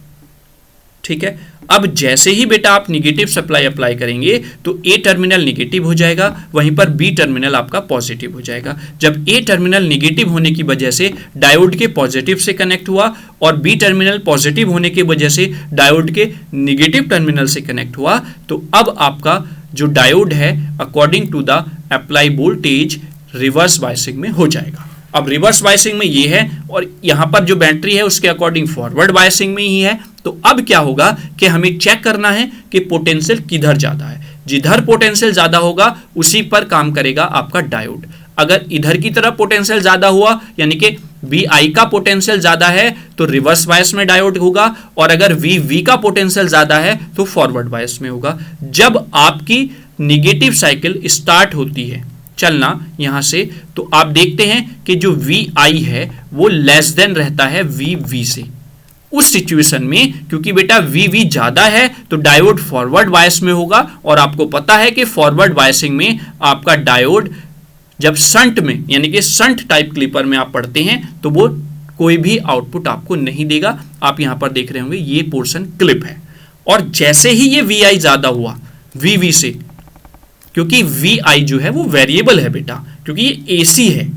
Speaker 1: ठीक है, अब जैसे ही बेटा आप निगेटिव सप्लाई अप्लाई करेंगे तो ए टर्मिनल निगेटिव हो जाएगा, वहीं पर बी टर्मिनल आपका पॉजिटिव हो जाएगा। जब ए टर्मिनल निगेटिव होने की वजह से डायोड के पॉजिटिव से कनेक्ट हुआ और बी टर्मिनल पॉजिटिव होने की वजह से डायोड के निगेटिव टर्मिनल से कनेक्ट हुआ, तो अब आपका जो डायोड है according to the apply voltage reverse biasing में हो जाएगा। अब रिवर्स बायसिंग में ये है और यहां पर जो बैटरी है उसके अकॉर्डिंग फॉरवर्ड बायसिंग में ही है। तो अब क्या होगा कि हमें चेक करना है कि पोटेंशियल किधर ज्यादा है। जिधर पोटेंशियल ज्यादा होगा उसी पर काम करेगा आपका डायोड। अगर इधर की तरफ पोटेंशियल ज्यादा हुआ, यानी कि Vi का पोटेंशियल ज्यादा है तो रिवर्स बायस में डायोड होगा, और अगर Vv का पोटेंशियल ज्यादा है तो फॉरवर्ड बायस में होगा। जब आपकी निगेटिव साइकिल स्टार्ट होती है चलना यहां से, तो आप देखते हैं कि जो Vi है वो लेस देन रहता है Vv से। उस सिचुएशन में क्योंकि बेटा Vv ज्यादा है तो डायोड फॉरवर्ड बायस में होगा, और आपको पता है कि फॉरवर्ड बायसिंग में आपका डायोड जब शंट में, यानी कि शंट टाइप क्लिपर में आप पढ़ते हैं तो वो कोई भी आउटपुट आपको नहीं देगा। आप यहां पर देख रहे होंगे ये पोर्शन क्लिप है, और जैसे ही ये Vi ज्यादा हुआ Vv से, क्योंकि Vi जो है वो वेरिएबल है बेटा, क्योंकि ये AC है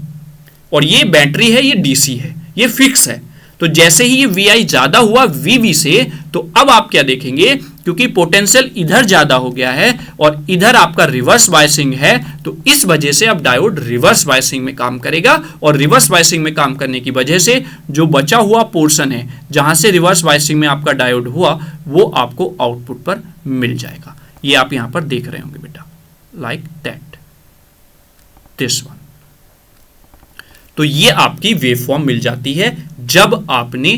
Speaker 1: और ये बैटरी है, ये DC है, ये फिक्स है। तो जैसे ही ये वी आई ज्यादा हुआ वीवी से, तो अब आप क्या देखेंगे, क्योंकि पोटेंशियल इधर ज्यादा हो गया है और इधर आपका रिवर्स बायसिंग है, तो इस वजह से अब डायोड रिवर्स बायसिंग में काम करेगा और रिवर्स बायसिंग में काम करने की वजह से जो बचा हुआ पोर्शन है जहां से रिवर्स बायसिंग में आपका डायोड हुआ वो आपको आउटपुट पर मिल जाएगा। ये आप यहां पर देख रहे होंगे बेटा, लाइक दैट, दिस वन। तो ये आपकी वेव फॉर्म मिल जाती है जब आपने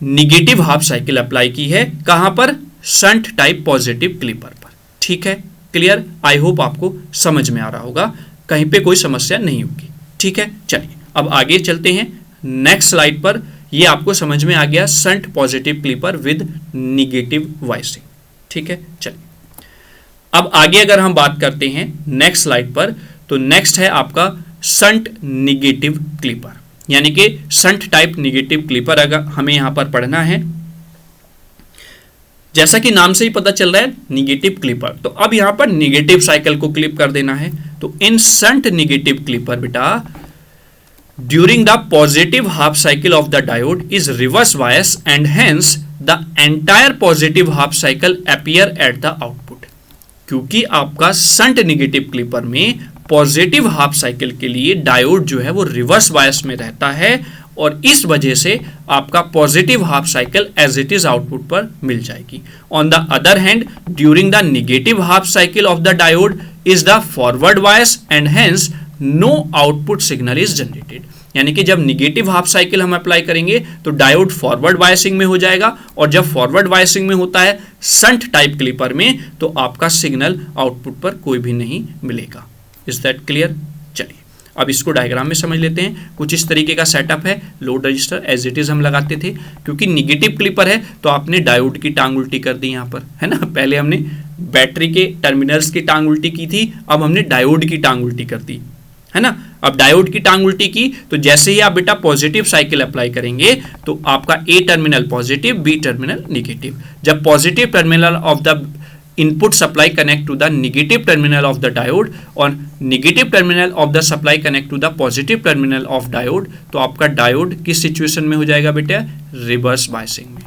Speaker 1: निगेटिव हाफ साइकिल अप्लाई की है, कहां पर, शंट टाइप पॉजिटिव क्लिपर पर। ठीक है, क्लियर, आई होप आपको समझ में आ रहा होगा, कहीं पे कोई समस्या नहीं होगी। ठीक है, चलिए अब आगे चलते हैं नेक्स्ट स्लाइड पर। ये आपको समझ में आ गया shunt positive clipper with negative biasing. ठीक है, चलिए अब आगे अगर हम बात करते हैं नेक्स्ट स्लाइड पर, तो नेक्स्ट है आपका शंट निगेटिव क्लिपर, यानी कि शंट टाइप निगेटिव क्लिपर अगर हमें यहां पर पढ़ना है। जैसा कि नाम से ही पता चल रहा है निगेटिव क्लिपर, तो अब यहां पर निगेटिव साइकिल को क्लिप कर देना है। तो इन शंट निगेटिव क्लिपर बेटा, during the positive half cycle of the diode is reverse bias and hence the entire positive half cycle appear at the output. क्योंकि आपका शंट निगेटिव क्लिपर में positive half cycle के लिए diode जो है वो reverse bias में रहता है और इस वजह से आपका positive half cycle as it is output पर मिल जाएगी। On the other hand, during the negative half cycle of the diode is the forward bias and hence no output signal is generated. यानी कि जब निगेटिव हाफ साइकिल हम apply करेंगे तो diode forward biasing में हो जाएगा, और जब फॉरवर्ड बायसिंग में होता है शंट टाइप क्लिपर में, तो आपका सिग्नल आउटपुट पर कोई भी नहीं मिलेगा। Is that clear? चलिए अब इसको डायग्राम में समझ लेते हैं। कुछ इस तरीके का सेटअप है, load register as it is हम लगाते थे, क्योंकि निगेटिव क्लिपर है तो आपने डायोड की टांग उल्टी कर दी यहाँ पर, है ना। पहले हमने बैटरी के टर्मिनल्स की टांग उल्टी की थी, अब हमने डायोड की टांग उल्टी कर दी, है ना। अब डायोड की टांग उल्टी की तो जैसे ही आप बेटा पॉजिटिव साइकिल अप्लाई करेंगे तो आपका A terminal positive, B terminal negative. जब positive terminal of the input supply connect to the negative terminal of the diode और negative terminal of the supply connect to the positive terminal of diode, तो आपका diode किस situation में हो जाएगा बेटा, reverse biasing में।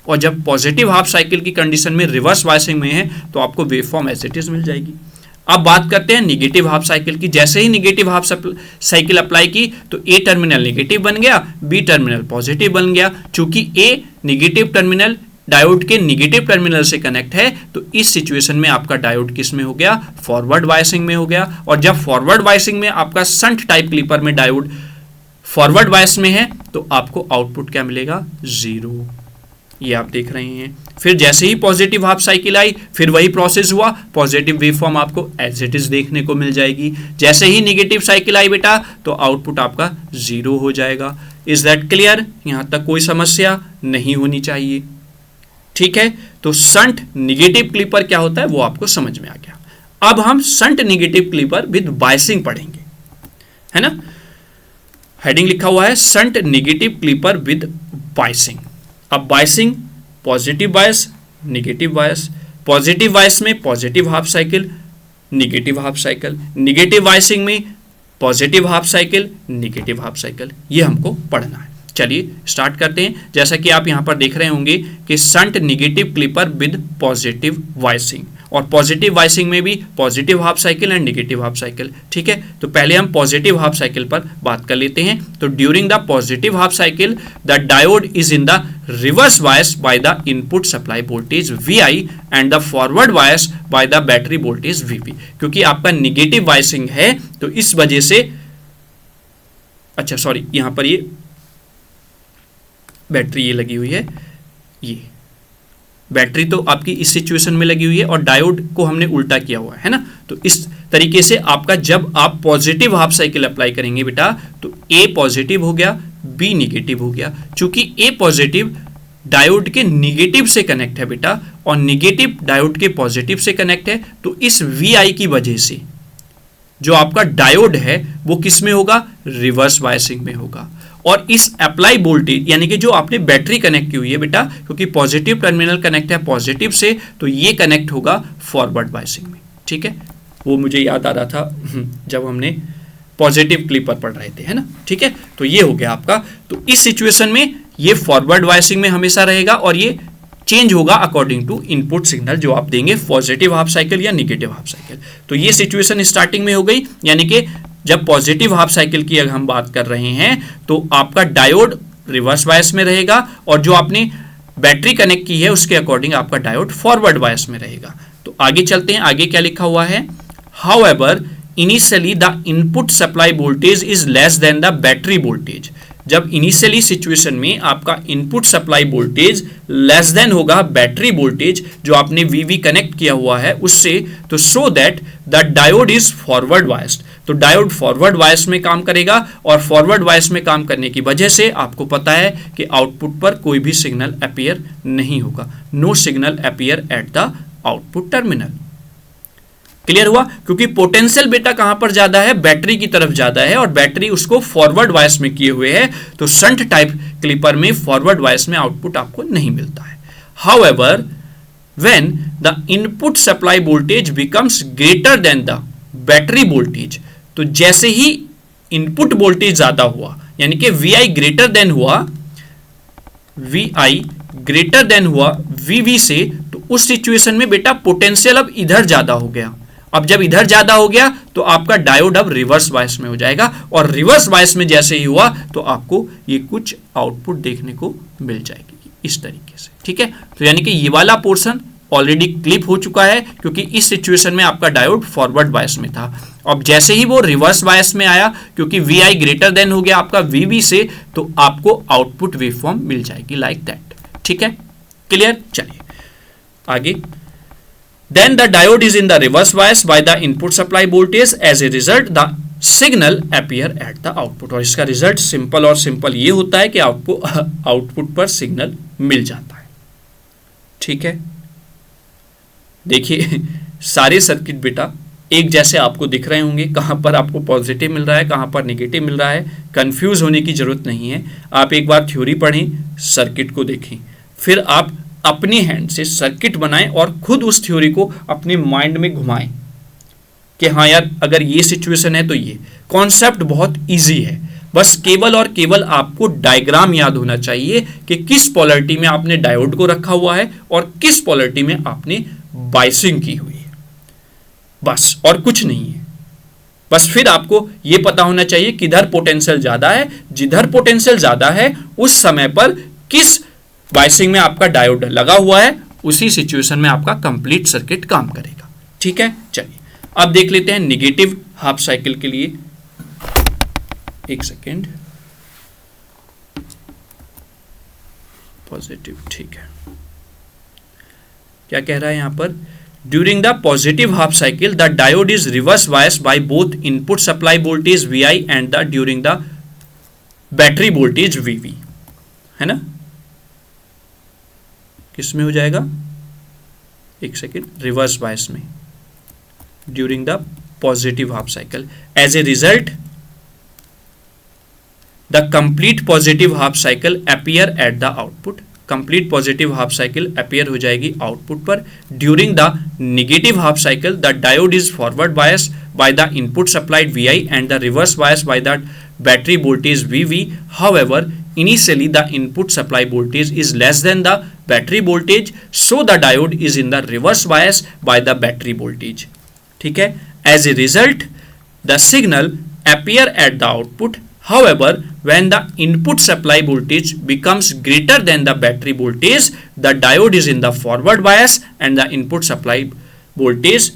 Speaker 1: और जब पॉजिटिव हाफ साइकिल की कंडीशन में रिवर्स बायसिंग में है तो आपको wave form as it is मिल जाएगी। अब बात करते हैं निगेटिव हाफ साइकिल की। जैसे ही निगेटिव हाफ साइकिल अप्लाई की तो ए टर्मिनल निगेटिव बन गया, बी टर्मिनल पॉजिटिव बन गया। चूंकि ए निगेटिव टर्मिनल डायोड के निगेटिव टर्मिनल से कनेक्ट है तो इस सिचुएशन में आपका डायोड किस में हो गया, फॉरवर्ड बायसिंग में हो गया। और जब फॉरवर्ड बायसिंग में आपका शंट टाइप क्लिपर में डायोड फॉरवर्ड बायस में है तो आपको आउटपुट क्या मिलेगा, 0। ये आप देख रहे हैं। फिर जैसे ही पॉजिटिव हाफ साइकिल आई फिर वही प्रोसेस हुआ, पॉजिटिव वेव फॉर्म आपको एज इट इज देखने को मिल जाएगी। जैसे ही निगेटिव साइकिल आई बेटा तो आउटपुट आपका 0 हो जाएगा। Is that clear? यहां तक कोई समस्या नहीं होनी चाहिए। ठीक है, तो शंट निगेटिव क्लिपर क्या होता है वो आपको समझ में आ गया। अब हम shunt negative clipper with biasing पढ़ेंगे, है ना। हेडिंग लिखा हुआ है shunt negative clipper with biasing. अब biasing, positive bias, negative bias. Positive bias में positive half cycle, negative half cycle. Negative biasing में positive half cycle, negative half cycle. ये हमको पढ़ना है। चलिए स्टार्ट करते हैं। जैसा कि आप यहां पर देख रहे होंगे कि shunt negative clipper with positive biasing, और पॉजिटिव वाइसिंग में भी positive half cycle and negative half cycle. ठीक है, तो पहले हम पॉजिटिव हाफ साइकिल पर बात कर लेते हैं। तो during the positive half cycle the diode is in the reverse bias by the input supply voltage VI and the forward bias by the battery voltage VB। क्योंकि आपका निगेटिव वाइसिंग है तो इस वजह से, अच्छा सॉरी, यहां पर ये बैटरी ये लगी हुई है, ये बैटरी तो आपकी इस सिचुएशन में लगी हुई है और डायोड को हमने उल्टा किया हुआ है ना। तो इस तरीके से आपका जब आप पॉजिटिव हाफ साइकिल अप्लाई करेंगे बेटा तो ए पॉजिटिव हो गया, बी निगेटिव हो गया। चूंकि ए पॉजिटिव डायोड के निगेटिव से कनेक्ट है बेटा और निगेटिव डायोड के पॉजिटिव से कनेक्ट है, तो इस VI की वजह से जो आपका डायोड है वो किस में होगा, रिवर्स बायसिंग में होगा। और इस अप्लाई वोल्टेज यानी कि जो आपने बैटरी कनेक्ट की हुई है बेटा, क्योंकि पॉजिटिव टर्मिनल कनेक्ट है पॉजिटिव से, तो ये कनेक्ट होगा फॉरवर्ड बायसिंग में। ठीक है, वो मुझे याद आ रहा था जब हमने पॉजिटिव क्लिपर पढ़ रहे थे, है ना। ठीक है, तो ये हो गया आपका। तो इस सिचुएशन में ये फॉरवर्ड बायसिंग में हमेशा रहेगा और ये चेंज होगा अकॉर्डिंग टू इनपुट सिग्नल जो आप देंगे, पॉजिटिव हाफ साइकिल या निगेटिव हाफ साइकिल। तो ये सिचुएशन स्टार्टिंग में हो गई, यानी कि जब पॉजिटिव हाफ साइकिल की अगर हम बात कर रहे हैं तो आपका डायोड रिवर्स बायस में रहेगा और जो आपने बैटरी कनेक्ट की है उसके अकॉर्डिंग आपका डायोड फॉरवर्ड बायस में रहेगा। तो आगे चलते हैं, आगे क्या लिखा हुआ है, however initially the input supply voltage is less than the battery voltage. जब इनिशियली सिचुएशन में आपका input supply voltage less than होगा बैटरी वोल्टेज जो आपने वीवी कनेक्ट किया हुआ है उससे, तो so that the diode is forward biased. तो डायोड फॉरवर्ड बायस में काम करेगा और फॉरवर्ड बायस में काम करने की वजह से आपको पता है कि आउटपुट पर कोई भी सिग्नल अपीयर नहीं होगा, no signal appear at the output terminal. Clear हुआ? क्योंकि पोटेंशियल बेटा कहां पर ज्यादा है, बैटरी की तरफ ज्यादा है और बैटरी उसको फॉरवर्ड बायस में किए हुए है, तो शंट टाइप क्लिपर में फॉरवर्ड बायस में आउटपुट आपको नहीं मिलता है। However when the input supply voltage becomes greater than the battery voltage, तो जैसे ही इनपुट वोल्टेज ज्यादा हुआ यानी कि VI ग्रेटर देन हुआ, VI ग्रेटर देन हुआ VV से, तो उस सिचुएशन में बेटा पोटेंशियल अब इधर ज्यादा हो गया। अब जब इधर ज्यादा हो गया तो आपका डायोड अब रिवर्स बायस में हो जाएगा और रिवर्स बायस में जैसे ही हुआ तो आपको ये कुछ आउटपुट देखने को मिल जाएगी इस तरीके से। ठीक है, तो यानी कि ये वाला पोर्शन ऑलरेडी क्लिप हो चुका है क्योंकि इस सिचुएशन में आपका डायोड फॉरवर्ड बायस में था। अब जैसे ही वो रिवर्स बायस में आया क्योंकि VI ग्रेटर देन हो गया आपका VV से, तो आपको आउटपुट वेवफॉर्म मिल जाएगी लाइक दैट। ठीक है, क्लियर? चलिए आगे। Then the diode is in the reverse bias by the input supply voltage. As a result, the signal appear at the output. और इसका रिजल्ट सिंपल और सिंपल ये होता है कि आपको आउटपुट पर सिग्नल मिल जाता है। ठीक है, देखिए सारे सर्किट बेटा एक जैसे आपको दिख रहे होंगे, कहां पर आपको पॉजिटिव मिल रहा है, कहां पर नेगेटिव मिल रहा है। कंफ्यूज होने की जरूरत नहीं है, आप एक बार थ्योरी पढ़ें, सर्किट को देखें, फिर आप अपने हैंड से सर्किट बनाएं और खुद उस थ्योरी को अपने माइंड में घुमाएं कि हाँ यार अगर ये सिचुएशन है तो ये कॉन्सेप्ट बहुत इजी है। बस केवल और केवल आपको डायग्राम याद होना चाहिए कि किस पोलैरिटी में आपने डायोड को रखा हुआ है और किस पोलैरिटी में आपने बायसिंग की हुई है, बस और कुछ नहीं है। बस फिर आपको यह पता होना चाहिए किधर पोटेंशियल ज्यादा है, जिधर पोटेंशियल ज्यादा है उस समय पर किस बायसिंग में आपका डायोड लगा हुआ है, उसी सिचुएशन में आपका कंप्लीट सर्किट काम करेगा। ठीक है, चलिए अब देख लेते हैं नेगेटिव हाफ साइकिल के लिए। एक सेकेंड, पॉजिटिव, ठीक है, क्या कह रहा है यहां पर, during the positive half cycle the diode is reverse bias by both input supply voltage VI and the during the battery voltage VV, है ना। किसमें हो जाएगा, एक सेकेंड, रिवर्स बायस में during the positive half cycle. As a result the complete positive half cycle appear at the output. Complete positive half cycle appear हो जाएगी output पर। During the negative half cycle the diode is forward bias by the input supplied VI and the reverse bias by the battery voltage VV. However, initially the input supply voltage is less than the battery voltage, so the diode is in the reverse bias by the battery voltage. ठीक है, as a result the signal appear at the output. However, when the input supply voltage becomes greater than the battery voltage, the diode is in the forward bias and the input supply voltage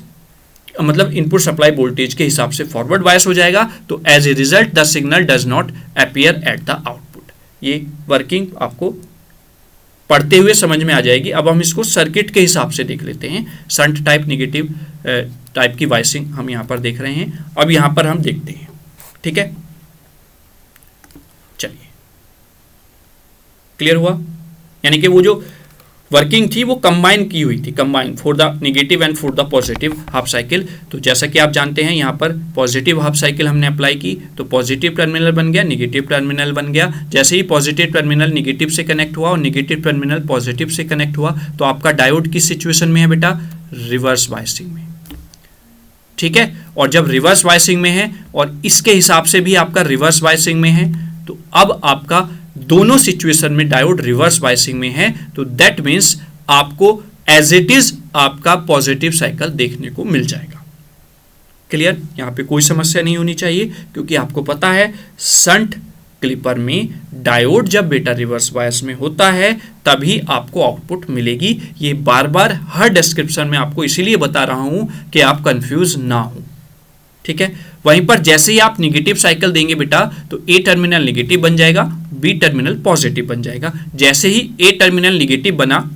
Speaker 1: मतलब input supply voltage के हिसाब से forward bias हो जाएगा। तो as a result the signal does not appear at the output. ये working आपको पढ़ते हुए समझ में आ जाएगी। अब हम इसको सर्किट के हिसाब से देख लेते हैं। शंट टाइप नेगेटिव टाइप की बायसिंग हम यहाँ पर देख रहे हैं, अब यहाँ पर हम देखते हैं। ठीक है, चलिए, क्लियर हुआ, यानी कि वो जो वर्किंग थी वो कंबाइन की हुई थी, combine for the negative and for the positive half cycle. तो जैसा कि आप जानते हैं यहाँ पर पॉजिटिव हाफ साइकिल हमने अप्लाई की तो पॉजिटिव टर्मिनल बन गया, नेगेटिव टर्मिनल बन गया। जैसे ही पॉजिटिव टर्मिनल नेगेटिव से कनेक्ट हुआ और नेगेटिव टर्मिनल पॉजिटिव से कनेक्ट हुआ तो आपका डायोड किस सिचुएशन में है बेटा, रिवर्स बायसिंग में। ठीक है, और जब रिवर्स बायसिंग में है और इसके हिसाब से भी आपका रिवर्स बायसिंग में है तो अब आपका दोनों सिचुएशन में डायोड रिवर्स बायसिंग में है, तो दैट मीन्स आपको एज इट इज आपका पॉजिटिव साइकिल देखने को मिल जाएगा। क्लियर? यहां पे कोई समस्या नहीं होनी चाहिए, क्योंकि आपको पता है शंट क्लिपर में डायोड जब बेटा रिवर्स बायस में होता है तभी आपको आउटपुट मिलेगी। ये बार बार हर डिस्क्रिप्शन में आपको इसीलिए बता रहा हूं कि आप कंफ्यूज ना हो। ठीक है? वहीं पर जैसे ही आप निगेटिव साइकिल देंगे बेटा, तो ए टर्मिनल निगेटिव बन जाएगा, बी टर्मिनल पॉजिटिव बन जाएगा। जैसे ही ए टर्मिनल निगेटिव बना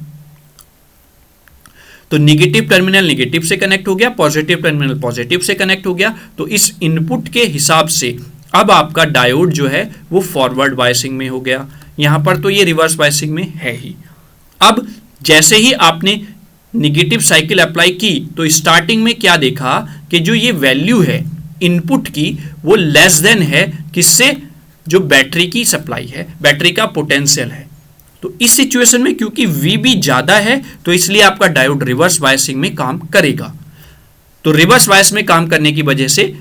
Speaker 1: तो निगेटिव टर्मिनल निगेटिव से कनेक्ट हो गया, पॉजिटिव टर्मिनल पॉजिटिव से कनेक्ट हो गया। तो इस इनपुट के हिसाब से अब आपका डायोड जो है वो फॉरवर्ड बायसिंग में हो गया। यहां पर तो ये रिवर्स बायसिंग में है ही। अब जैसे ही आपने निगेटिव साइकिल अप्लाई की तो स्टार्टिंग में क्या देखा कि जो ये वैल्यू है इनपुट की वो लेस देन है किससे? जो बैटरी की सप्लाई है, बैटरी का पोटेंशियल है। तो इस सिचुएशन में क्योंकि VB ज्यादा है तो इसलिए आपका डायोड रिवर्स बायसिंग में काम करेगा। तो रिवर्स बायस में काम करने की वजह से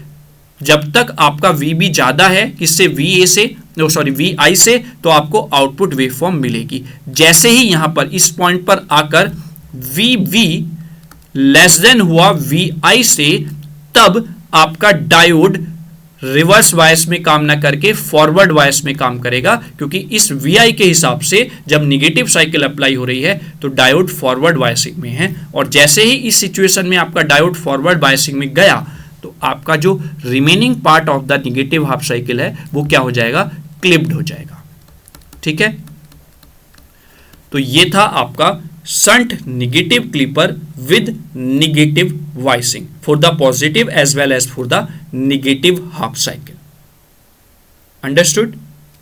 Speaker 1: जब तक आपका VB ज्यादा है किससे? VI से, तो आपको आउटपुट वेवफॉर्म मिलेगी। जैसे ही यहां पर इस पॉइंट पर आकर VB लेस देन हुआ VI से, तब आपका डायोड रिवर्स बायस में काम ना करके फॉरवर्ड बायस में काम करेगा, क्योंकि इस VI के हिसाब से जब निगेटिव साइकिल अप्लाई हो रही है तो डायोड फॉरवर्ड बायसिंग में है। और जैसे ही इस सिचुएशन में आपका डायोड फॉरवर्ड बायसिंग में गया तो आपका जो remaining part of the negative half cycle है वो क्या हो जाएगा? क्लिप्ड हो जाएगा। ठीक है? तो ये था आपका shunt negative clipper with negative biasing for the positive as well as for the negative half cycle. Understood?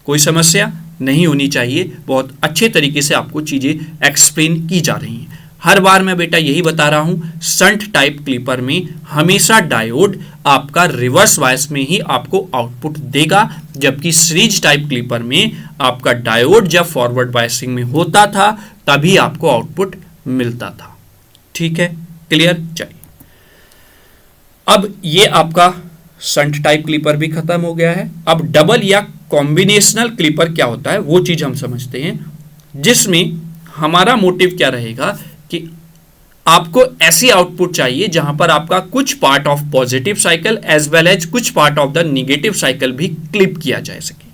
Speaker 1: कोई समस्या नहीं होनी चाहिए। बहुत अच्छे तरीके से आपको चीजें एक्सप्लेन की जा रही हैं। हर बार मैं बेटा यही बता रहा हूं, शंट टाइप क्लिपर में हमेशा डायोड आपका रिवर्स बायस में ही आपको आउटपुट देगा, जबकि सीरीज टाइप क्लिपर में आपका डायोड जब फॉरवर्ड बायसिंग में होता था तभी आपको आउटपुट मिलता था। ठीक है? क्लियर? चलिए, अब ये आपका शंट टाइप क्लिपर भी खत्म हो गया है। अब डबल या कॉम्बिनेशनल क्लिपर क्या होता है वो चीज हम समझते हैं, जिसमें हमारा मोटिव क्या रहेगा कि आपको ऐसी आउटपुट चाहिए जहां पर आपका कुछ part of positive cycle as well as कुछ part of the negative cycle भी क्लिप किया जा सके,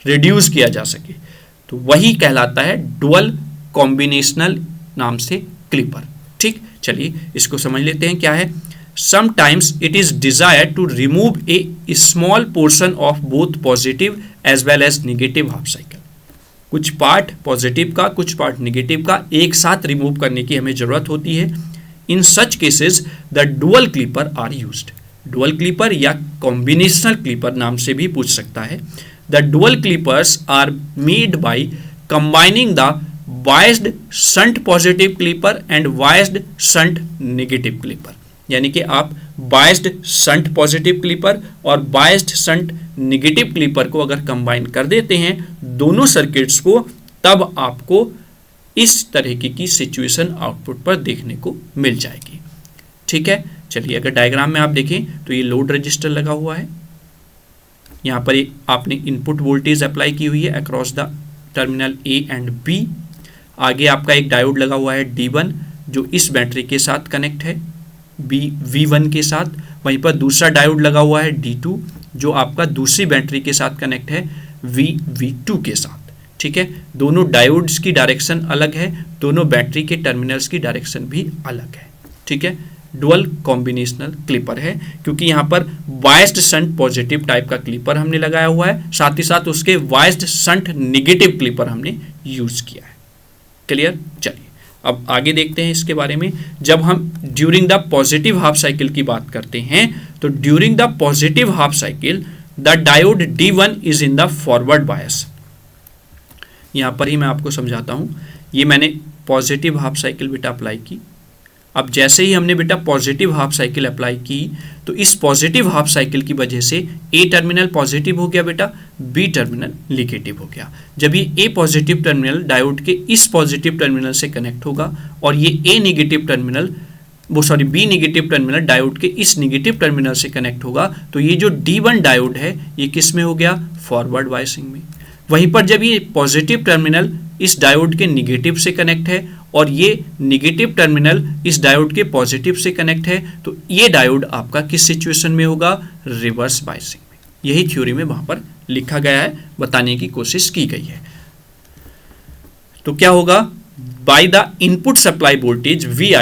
Speaker 1: रिड्यूस किया जा सके। तो वही कहलाता है डुअल कॉम्बिनेशनल नाम से क्लिपर। ठीक, चलिए इसको समझ लेते हैं क्या है। Sometimes it is desired to remove a small portion of both positive as well as negative half cycle. कुछ पार्ट पॉजिटिव का कुछ पार्ट निगेटिव का एक साथ रिमूव करने की हमें जरूरत होती है। In such cases the dual clipper are used. Dual clipper या कॉम्बिनेशनल क्लिपर नाम से भी पूछ सकता है। The dual clippers are made by combining the biased shunt positive clipper and biased shunt negative clipper. यानी कि आप बायस्ड शंट पॉजिटिव क्लिपर और बायस्ड शंट नेगेटिव क्लिपर को अगर कंबाइन कर देते हैं दोनों सर्किट्स को, तब आपको इस तरह की सिचुएशन आउटपुट पर देखने को मिल जाएगी। ठीक है, चलिए अगर डायग्राम में आप देखें तो ये लोड रजिस्टर लगा हुआ है। यहाँ पर आपने इनपुट वोल्टेज अप्लाई की हुई है across the terminal A and B. आगे आपका एक डायोड लगा हुआ है D1 जो इस बैटरी के साथ कनेक्ट है V1 के साथ। वहीं पर दूसरा डायोड लगा हुआ है D2 जो आपका दूसरी बैटरी के साथ कनेक्ट है V2 के साथ। ठीक है, दोनों डायोड्स की डायरेक्शन अलग है, दोनों बैटरी के टर्मिनल्स की डायरेक्शन भी अलग है। ठीक है, डुअल कॉम्बिनेशनल क्लिपर है क्योंकि यहाँ पर बायस्ड शंट पॉजिटिव टाइप का क्लिपर हमने लगाया हुआ है, साथ ही साथ उसके बायस्ड शंट नेगेटिव क्लिपर हमने यूज किया है। क्लियर? चलिए अब आगे देखते हैं इसके बारे में। जब हम during the positive half cycle की बात करते हैं तो during the positive half cycle the diode D1 is in the forward बायस। यहां पर ही मैं आपको समझाता हूं। ये मैंने पॉजिटिव हाफ साइकिल बेटा अप्लाई की। अब जैसे ही हमने बेटा पॉजिटिव हाफ साइकिल अप्लाई की तो इस पॉजिटिव हाफ साइकिल की वजह से ए टर्मिनल पॉजिटिव हो गया बेटा, बी टर्मिनल निगेटिव हो गया। जब ये ए पॉजिटिव टर्मिनल डायोड के इस पॉजिटिव टर्मिनल से कनेक्ट होगा और ये A negative terminal B negative terminal diode के इस नेगेटिव टर्मिनल से कनेक्ट होगा, तो ये जो D1 डायोड है ये किस में हो गया? फॉरवर्ड बायसिंग में। वहीं पर जब ये पॉजिटिव टर्मिनल इस डायोड के निगेटिव से कनेक्ट है और ये निगेटिव टर्मिनल इस डायोड के पॉजिटिव से कनेक्ट है, तो ये डायोड आपका किस सिचुएशन में होगा? रिवर्स बायसिंग में। यही थ्योरी में वहां पर लिखा गया है, बताने की कोशिश की गई है। तो क्या होगा? Bye the input supply voltage Vi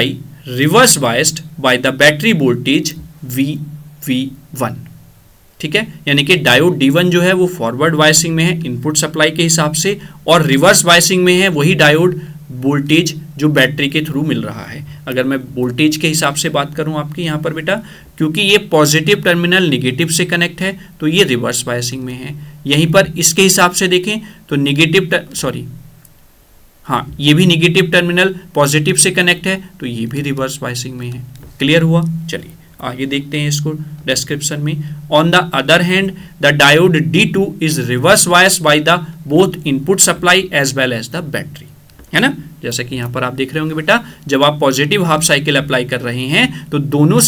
Speaker 1: reverse biased by the battery voltage VV1। ठीक है, यानी कि डायोड D1 जो है वो फॉरवर्ड बायसिंग में है इनपुट सप्लाई के हिसाब से, और रिवर्स बायसिंग में है वही डायोड वोल्टेज जो बैटरी के थ्रू मिल रहा है। अगर मैं वोल्टेज के हिसाब से बात करूं आपकी यहाँ पर बेटा, क्योंकि ये पॉजिटिव टर्मिनल निगेटिव से कनेक्ट है तो ये रिवर्स बायसिंग में है। यहीं पर इसके हिसाब से देखें तो ये भी निगेटिव टर्मिनल पॉजिटिव से कनेक्ट है तो ये भी रिवर्स बायसिंग में है। क्लियर हुआ? चलिए आगे देखते हैं इसको डिस्क्रिप्शन में। On the other hand the diode D2 is reverse biased by the both input supply as well as the battery, है ना। जैसे कि यहाँ पर आप देख रहे होंगे बेटा, जब आप पॉजिटिव हाफ साइकिल अप्लाई कर रहे हैं तो दोनों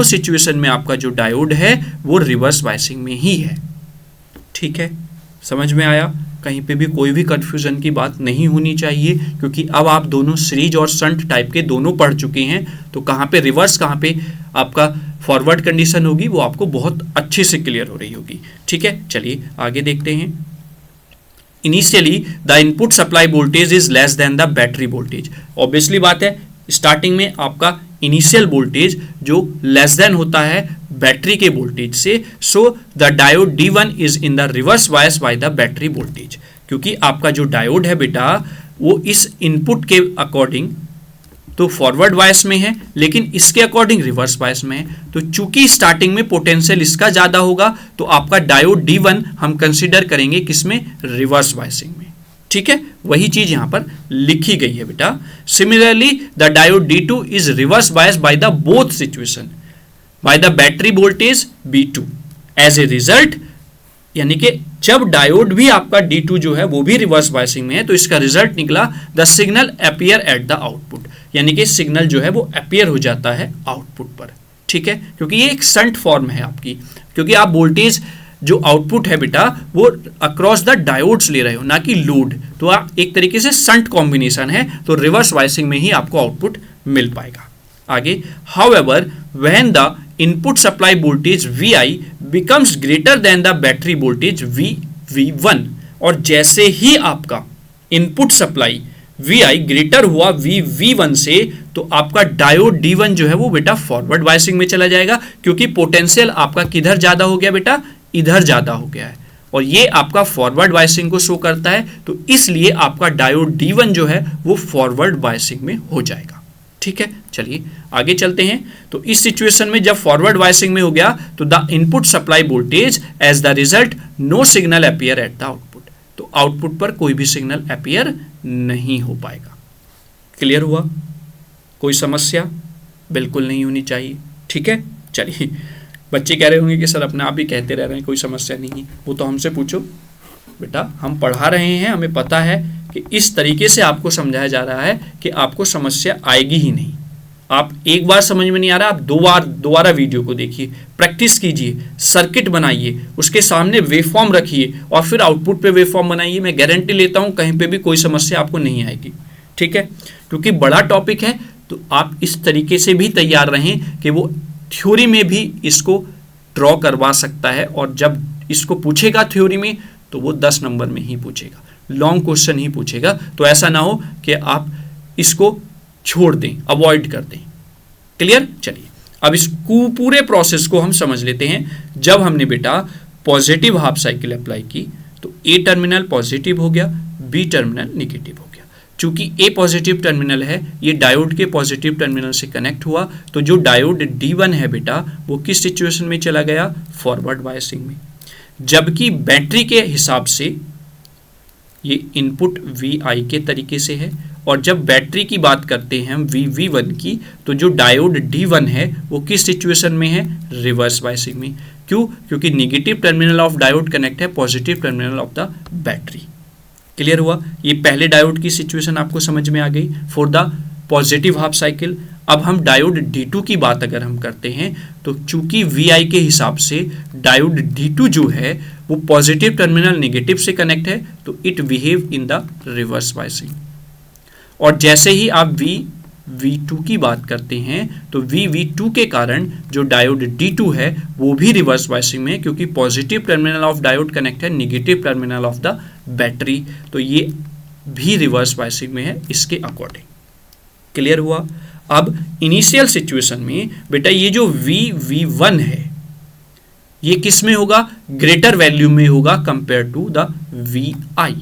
Speaker 1: सिचुएशन में आपका जो डायोड है वो रिवर्स बायसिंग में ही है। ठीक है, समझ में आया? कहीं पे भी कोई भी कंफ्यूजन की बात नहीं होनी चाहिए, क्योंकि अब आप दोनों सीरीज और शंट टाइप के दोनों पढ़ चुके हैं, तो कहाँ पे रिवर्स कहाँ पे आपका फॉरवर्ड कंडीशन होगी वो आपको बहुत अच्छे से क्लियर हो रही होगी। ठीक है, चलिए आगे देखते हैं। Initially the input supply voltage is less than the battery voltage. Obviously बात है, स्टार्टिंग में आपका इनिशियल वोल्टेज जो लेस देन होता है बैटरी के वोल्टेज से, so the diode D1 is in the reverse bias by the battery voltage. क्योंकि आपका जो डायोड है बेटा वो इस इनपुट के अकॉर्डिंग तो फॉरवर्ड बायस में है, लेकिन इसके अकॉर्डिंग रिवर्स बायस में है। तो चूंकि स्टार्टिंग में पोटेंशियल इसका ज्यादा होगा तो आपका डायोड D1 हम कंसीडर करेंगे किसमें? रिवर्स बायसिंग में। ठीक है, वही चीज यहां पर लिखी गई है बेटा। Similarly the diode D2 is reverse bias by the both situation by the battery voltage B2 as a result, यानी कि जब डायोड भी आपका D2 जो है वो भी रिवर्स बायसिंग में है तो इसका रिजल्ट निकला the signal appear at the output, यानी कि सिग्नल जो है वो अपीयर हो जाता है आउटपुट पर। ठीक है, क्योंकि ये एक शंट फॉर्म है आपकी, क्योंकि आप वोल्टेज जो आउटपुट है बेटा वो अक्रॉस द डायोड्स ले रहे हो, ना कि लोड। तो आप एक तरीके से शंट कॉम्बिनेशन है, तो रिवर्स बायसिंग में ही आपको आउटपुट मिल पाएगा। आगे, however when the input supply voltage Vi becomes greater than the battery voltage VV1, और जैसे ही आपका इनपुट सप्लाई Vi ग्रेटर हुआ VV1 से तो आपका डायोड D1 जो है वो बेटा फॉरवर्ड बायसिंग में चला जाएगा, क्योंकि पोटेंशियल आपका किधर ज्यादा हो गया बेटा? इधर ज्यादा हो गया है, और ये आपका फॉरवर्ड बायसिंग को शो करता है, तो इसलिए आपका डायोड D1 जो है वो फॉरवर्ड बायसिंग में हो जाएगा। ठीक है, चलिए आगे चलते हैं। तो इस सिचुएशन में जब फॉरवर्ड बायसिंग में हो गया तो the input supply voltage as the result no signal appear at the output, तो आउटपुट पर कोई भी सिग्नल अपीयर नहीं हो पाएगा। क्लियर हुआ? कोई समस्या बिल्कुल नहीं होनी चाहिए। ठीक है, चलिए। बच्चे कह रहे होंगे कि सर अपने आप ही कहते रह रहे हैं कोई समस्या नहीं है, वो तो हमसे पूछो बेटा, हम पढ़ा रहे हैं, हमें पता है कि इस तरीके से आपको समझाया जा रहा है कि आपको समस्या आएगी ही नहीं। आप एक बार समझ में नहीं आ रहा, आप दोबारा वीडियो को देखिए, प्रैक्टिस कीजिए, सर्किट बनाइए, उसके सामने वेवफॉर्म रखिए और फिर आउटपुट पे वेवफॉर्म बनाइए। मैं गारंटी लेता हूं कहीं पे भी कोई समस्या आपको नहीं आएगी। ठीक है, क्योंकि बड़ा टॉपिक है तो आप इस तरीके से भी तैयार रहें कि वो थ्योरी में भी इसको ड्रॉ करवा सकता है, और जब इसको पूछेगा थ्योरी में तो वो 10 नंबर में ही पूछेगा, लॉन्ग क्वेश्चन ही पूछेगा। तो ऐसा ना हो कि आप इसको छोड़ दें, अवॉइड कर दें। क्लियर? चलिए अब इस पूरे प्रोसेस को हम समझ लेते हैं। जब हमने बेटा पॉजिटिव हाफ साइकिल अप्लाई की तो ए टर्मिनल पॉजिटिव हो गया, बी टर्मिनल निगेटिव हो गया। चूंकि ए पॉजिटिव टर्मिनल है, ये डायोड के पॉजिटिव टर्मिनल से कनेक्ट हुआ, तो जो डायोड D1 है बेटा वो किस सिचुएशन में चला गया? फॉरवर्ड बायसिंग में। जबकि बैटरी के हिसाब से ये इनपुट Vi के तरीके से है, और जब बैटरी की बात करते हैं हम VV1 की, तो जो डायोड D1 है वो किस सिचुएशन में है? रिवर्स बायसिंग में। क्यों? क्योंकि negative terminal of diode connect है positive terminal of the battery. Clear हुआ? ये पहले डायोड की सिचुएशन आपको समझ में आ गई for the positive half cycle. अब हम डायोड D2 की बात अगर हम करते हैं तो चूंकि VI के हिसाब से डायोड D2 जो है वो पॉजिटिव टर्मिनल नेगेटिव से कनेक्ट है, तो it behave in the reverse biasing. और जैसे ही आप V2 की बात करते हैं तो V2 के कारण जो डायोड D2 है वो भी रिवर्स बायसिंग में है, क्योंकि positive terminal of diode connect है negative terminal of the battery, तो ये भी रिवर्स बायसिंग में है इसके अकॉर्डिंग। क्लियर हुआ? अब इनिशियल सिचुएशन में बेटा ये जो V1 है ये किस में होगा? ग्रेटर वैल्यू में होगा कंपेयर टू द VI।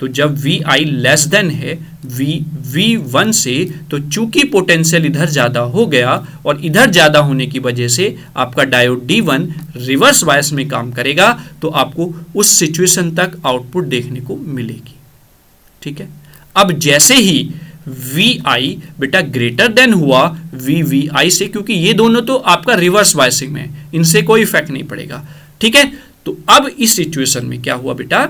Speaker 1: तो जब VI लेस देन है V1 से, तो चूंकि पोटेंशियल इधर ज्यादा हो गया और इधर ज्यादा होने की वजह से आपका डायोड D1 रिवर्स बायस में काम करेगा, तो आपको उस सिचुएशन तक आउटपुट देखने को मिलेगी। ठीक है, अब जैसे ही VI बेटा ग्रेटर देन हुआ VI से, क्योंकि ये दोनों तो आपका रिवर्स बायसिंग में है, इनसे कोई इफेक्ट नहीं पड़ेगा। ठीक है, तो अब इस सिचुएशन में क्या हुआ बेटा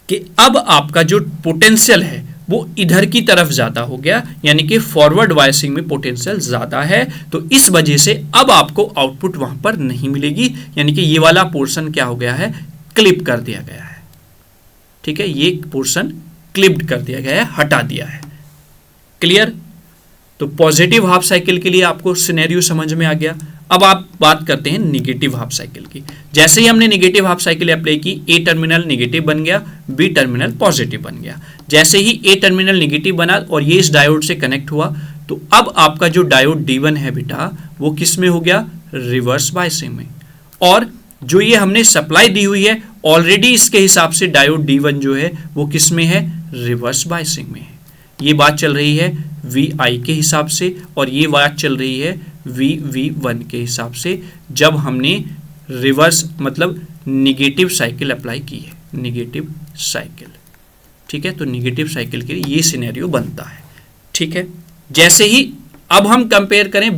Speaker 1: कि अब आपका जो पोटेंशियल है वो इधर की तरफ ज्यादा हो गया, यानी कि फॉरवर्ड बायसिंग में पोटेंशियल ज्यादा है, तो इस वजह से अब आपको आउटपुट वहां पर नहीं मिलेगी, यानी कि ये वाला पोर्शन क्या हो गया है? क्लिप कर दिया गया है। ठीक है, ये पोर्शन क्लिप्ड कर दिया गया है, हटा दिया है। क्लियर? तो पॉजिटिव हाफ साइकिल के लिए आपको सिनेरियो समझ में आ गया। अब आप बात करते हैं निगेटिव हाफ साइकिल की। जैसे ही हमने निगेटिव हाफ साइकिल अप्लाई की, ए टर्मिनल निगेटिव बन गया, बी टर्मिनल पॉजिटिव बन गया। जैसे ही ए टर्मिनल निगेटिव बना और ये इस डायोड से कनेक्ट हुआ, तो अब आपका जो डायोड D1 है बेटा वो किस में हो गया? रिवर्स बायसिंग में। और जो ये हमने सप्लाई दी हुई है ऑलरेडी इसके हिसाब से डायोड D1 जो है वो किस में है? रिवर्स बायसिंग में है। ये बात चल रही है VI के हिसाब से और ये बात चल रही है V1 के हिसाब से, जब हमने रिवर्स मतलब निगेटिव साइकिल अप्लाई की है, निगेटिव साइकिल। ठीक है, तो निगेटिव साइकिल के लिए ये सिनेरियो बनता है। ठीक है, जैसे ही अब हम कंपेयर करें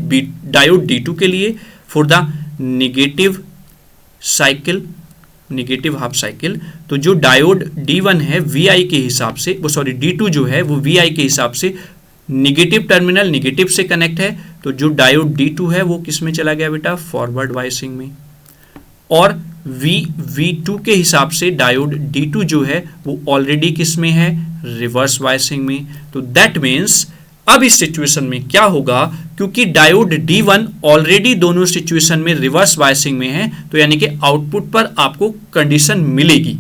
Speaker 1: डायोड D2 के लिए for the negative cycle, negative half cycle, तो जो डायोड D1 है VI के हिसाब से, वो सॉरी D2 जो है वो VI के हिसाब से निगेटिव टर्मिनल निगेटिव से कनेक्ट है, तो जो डायोड D2 है वो किस में चला गया बेटा? फॉरवर्ड बायसिंग में। और V2 के हिसाब से डायोड D2 जो है वो ऑलरेडी किस में है? रिवर्स बायसिंग में। तो दैट मीन्स अब इस सिचुएशन में क्या होगा, क्योंकि डायोड D1 ऑलरेडी दोनों सिचुएशन में रिवर्स बायसिंग में है, तो यानी कि आउटपुट पर आपको कंडीशन मिलेगी।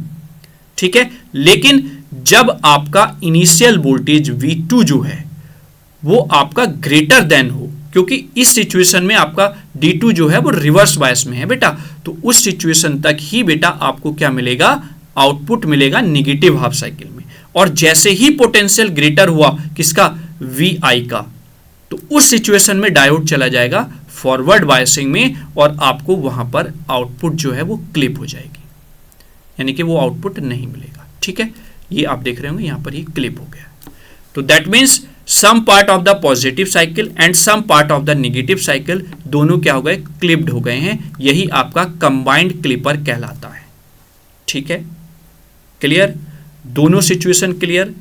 Speaker 1: ठीक है, लेकिन जब आपका इनिशियल वोल्टेज V2 जो है वो आपका ग्रेटर देन हो, क्योंकि इस सिचुएशन में आपका D2 जो है वो रिवर्स बायस में है बेटा, तो उस सिचुएशन तक ही बेटा आपको क्या मिलेगा? आउटपुट मिलेगा निगेटिव हाफ साइकिल में। और जैसे ही पोटेंशियल ग्रेटर हुआ किसका? VI का, तो उस सिचुएशन में डायोड चला जाएगा फॉरवर्ड बायसिंग में और आपको वहां पर आउटपुट जो है वो क्लिप हो जाएगी, यानी कि वो आउटपुट नहीं मिलेगा। ठीक है, ये आप देख रहे होंगे यहां पर ये क्लिप हो गया। तो that means some part of the positive cycle and some part of the negative cycle दोनों क्या हो गए? क्लिप्ड हो गए हैं। यही आपका कंबाइंड क्लिपर कहलाता है। ठीक है, क्लियर? दोनों situation clear.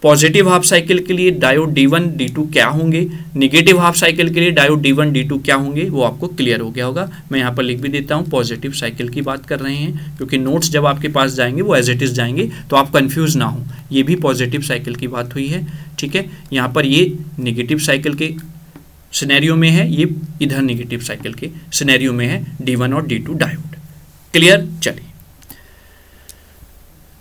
Speaker 1: Positive half cycle के लिए डायोड D1 D2 क्या होंगे, नेगेटिव हाफ साइकिल के लिए डायोड D1 D2 क्या होंगे, वो आपको क्लियर हो गया होगा। मैं यहाँ पर लिख भी देता हूँ, पॉजिटिव साइकिल की बात कर रहे हैं, क्योंकि नोट्स जब आपके पास जाएंगे वो एज इट इज जाएंगे, तो आप कंफ्यूज ना हो। ये भी पॉजिटिव साइकिल की बात हुई है। ठीक है, यहाँ पर ये नेगेटिव साइकिल के सिनेरियो में है, ये इधर नेगेटिव साइकिल के सिनेरियो में है D1 और D2 डायोड। क्लियर? चलिए,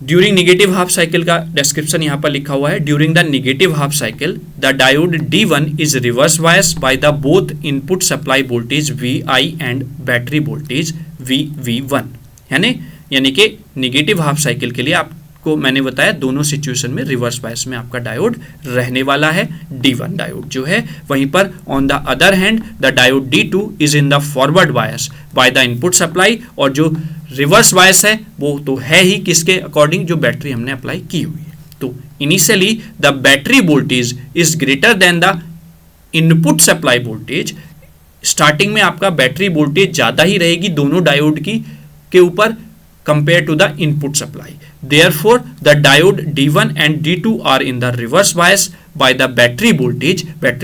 Speaker 1: ड्यूरिंग नेगेटिव हाफ साइकिल का डिस्क्रिप्शन यहाँ पर लिखा हुआ है। During the negative half cycle the diode D1 is reverse bias by the both input supply voltage VI and battery voltage VV1। यानी कि नेगेटिव हाफ साइकिल के लिए आपको मैंने बताया दोनों सिचुएशन में रिवर्स बायस में आपका डायोड रहने वाला है, D1 डायोड जो है। वहीं पर on the other hand the diode D2 is in the forward bias by the input supply, और जो रिवर्स बायस है वो तो है ही किसके अकॉर्डिंग? जो बैटरी हमने अप्लाई की हुई है। तो initially the battery voltage is greater than the input supply voltage. Starting में आपका बैटरी वोल्टेज ज्यादा ही रहेगी दोनों डायोड की के ऊपर compare to the input supply. Therefore, the diode D1 and D2 are in the reverse bias by the battery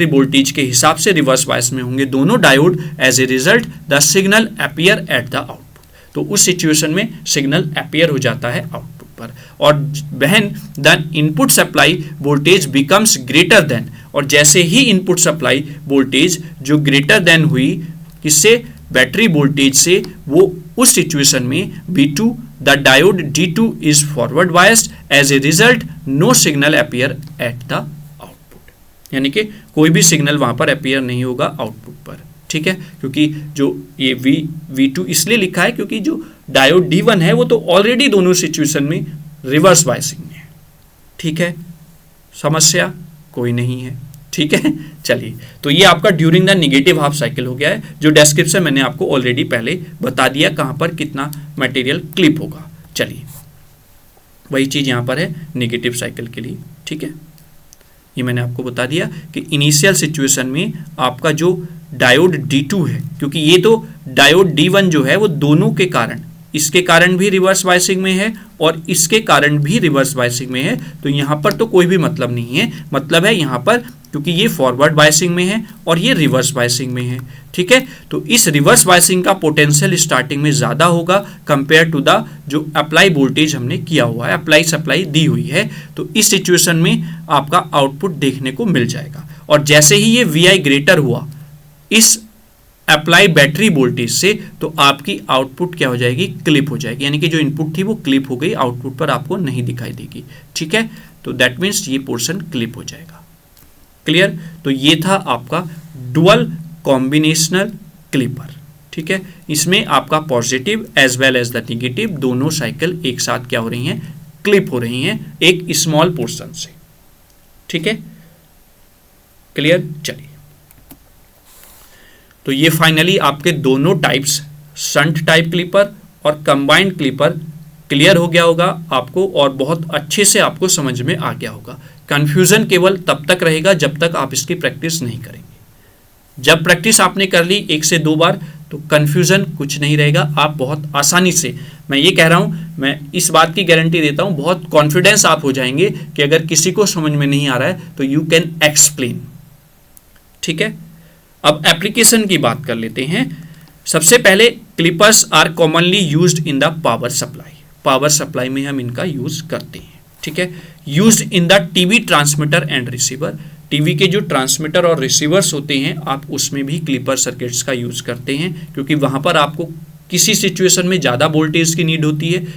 Speaker 1: voltage के हिसाब से रिवर्स बायस में होंगे दोनों diode, as a result the signal appear at the output. तो उस situation में signal appear हो जाता है आउटपुट पर। और when the input supply voltage becomes greater than, और जैसे ही इनपुट सप्लाई वोल्टेज जो ग्रेटर देन हुई किससे, बैटरी वोल्टेज से, वो उस सिचुएशन में V2 the diode D2 is forward biased, as a result no signal appear at the output. यानी कि कोई भी सिग्नल वहां पर अपीयर नहीं होगा आउटपुट पर, ठीक है, क्योंकि जो ये V2 इसलिए लिखा है क्योंकि जो डायोड D1 है वो तो ऑलरेडी दोनों सिचुएशन में रिवर्स बायसिंग में है, ठीक है, समस्या कोई नहीं है, ठीक है। चलिए, तो ये आपका during the negative half cycle हो गया है, जो डिस्क्रिप्शन मैंने आपको ऑलरेडी पहले बता दिया कहां पर कितना मटेरियल क्लिप होगा। चलिए, वही चीज यहां पर है नेगेटिव साइकिल के लिए, ठीक है। ये मैंने आपको बता दिया कि इनिशियल सिचुएशन में आपका जो डायोड D2 है, क्योंकि ये तो डायोड D1 जो है वो दोनों के कारण, इसके कारण भी रिवर्स बायसिंग में है और इसके कारण भी रिवर्स बायसिंग में है, तो यहां पर तो कोई भी मतलब नहीं है। मतलब है यहां पर क्योंकि ये फॉरवर्ड बायसिंग में है और ये रिवर्स बायसिंग में है, ठीक है। तो इस रिवर्स बायसिंग का पोटेंशियल स्टार्टिंग में ज़्यादा होगा कंपेयर टू द जो अप्लाई वोल्टेज हमने किया हुआ है, अप्लाई सप्लाई दी हुई है। तो इस सिचुएशन में आपका आउटपुट देखने को मिल जाएगा। और जैसे ही ये VI ग्रेटर हुआ इस अप्लाई बैटरी वोल्टेज से, तो आपकी आउटपुट क्या हो जाएगी, क्लिप हो जाएगी। यानी कि जो इनपुट थी वो क्लिप हो गई, आउटपुट पर आपको नहीं दिखाई देगी, ठीक है। तो दैट मीन्स ये पोर्शन क्लिप हो जाएगा। क्लियर। तो ये था आपका डुअल कॉम्बिनेशनल क्लिपर, ठीक है। इसमें आपका positive as well as the negative दोनों साइकिल एक साथ क्या हो रही हैं, क्लिप हो रही हैं एक स्मॉल पोर्शन से, ठीक है। क्लियर। चलिए, तो ये फाइनली आपके दोनों टाइप्स, शंट टाइप क्लिपर और कंबाइंड क्लिपर क्लियर हो गया होगा आपको और बहुत अच्छे से आपको समझ में आ गया होगा। कंफ्यूजन केवल तब तक रहेगा जब तक आप इसकी प्रैक्टिस नहीं करेंगे। जब प्रैक्टिस आपने कर ली 1 से 2 बार तो कंफ्यूजन कुछ नहीं रहेगा। आप बहुत आसानी से, मैं ये कह रहा हूं, मैं इस बात की गारंटी देता हूं, बहुत कॉन्फिडेंस आप हो जाएंगे कि अगर किसी को समझ में नहीं आ रहा है तो यू कैन एक्सप्लेन, ठीक है। अब एप्लीकेशन की बात कर लेते हैं। सबसे पहले clippers are commonly used in the power supply. Power supply में हम इनका यूज करते हैं, ठीक है। Used in the TV transmitter and receiver. TV के जो ट्रांसमीटर और रिसीवर्स होते हैं आप उसमें भी क्लिपर सर्किट्स का यूज करते हैं, क्योंकि वहां पर आपको किसी सिचुएशन में ज़्यादा वोल्टेज की नीड होती है,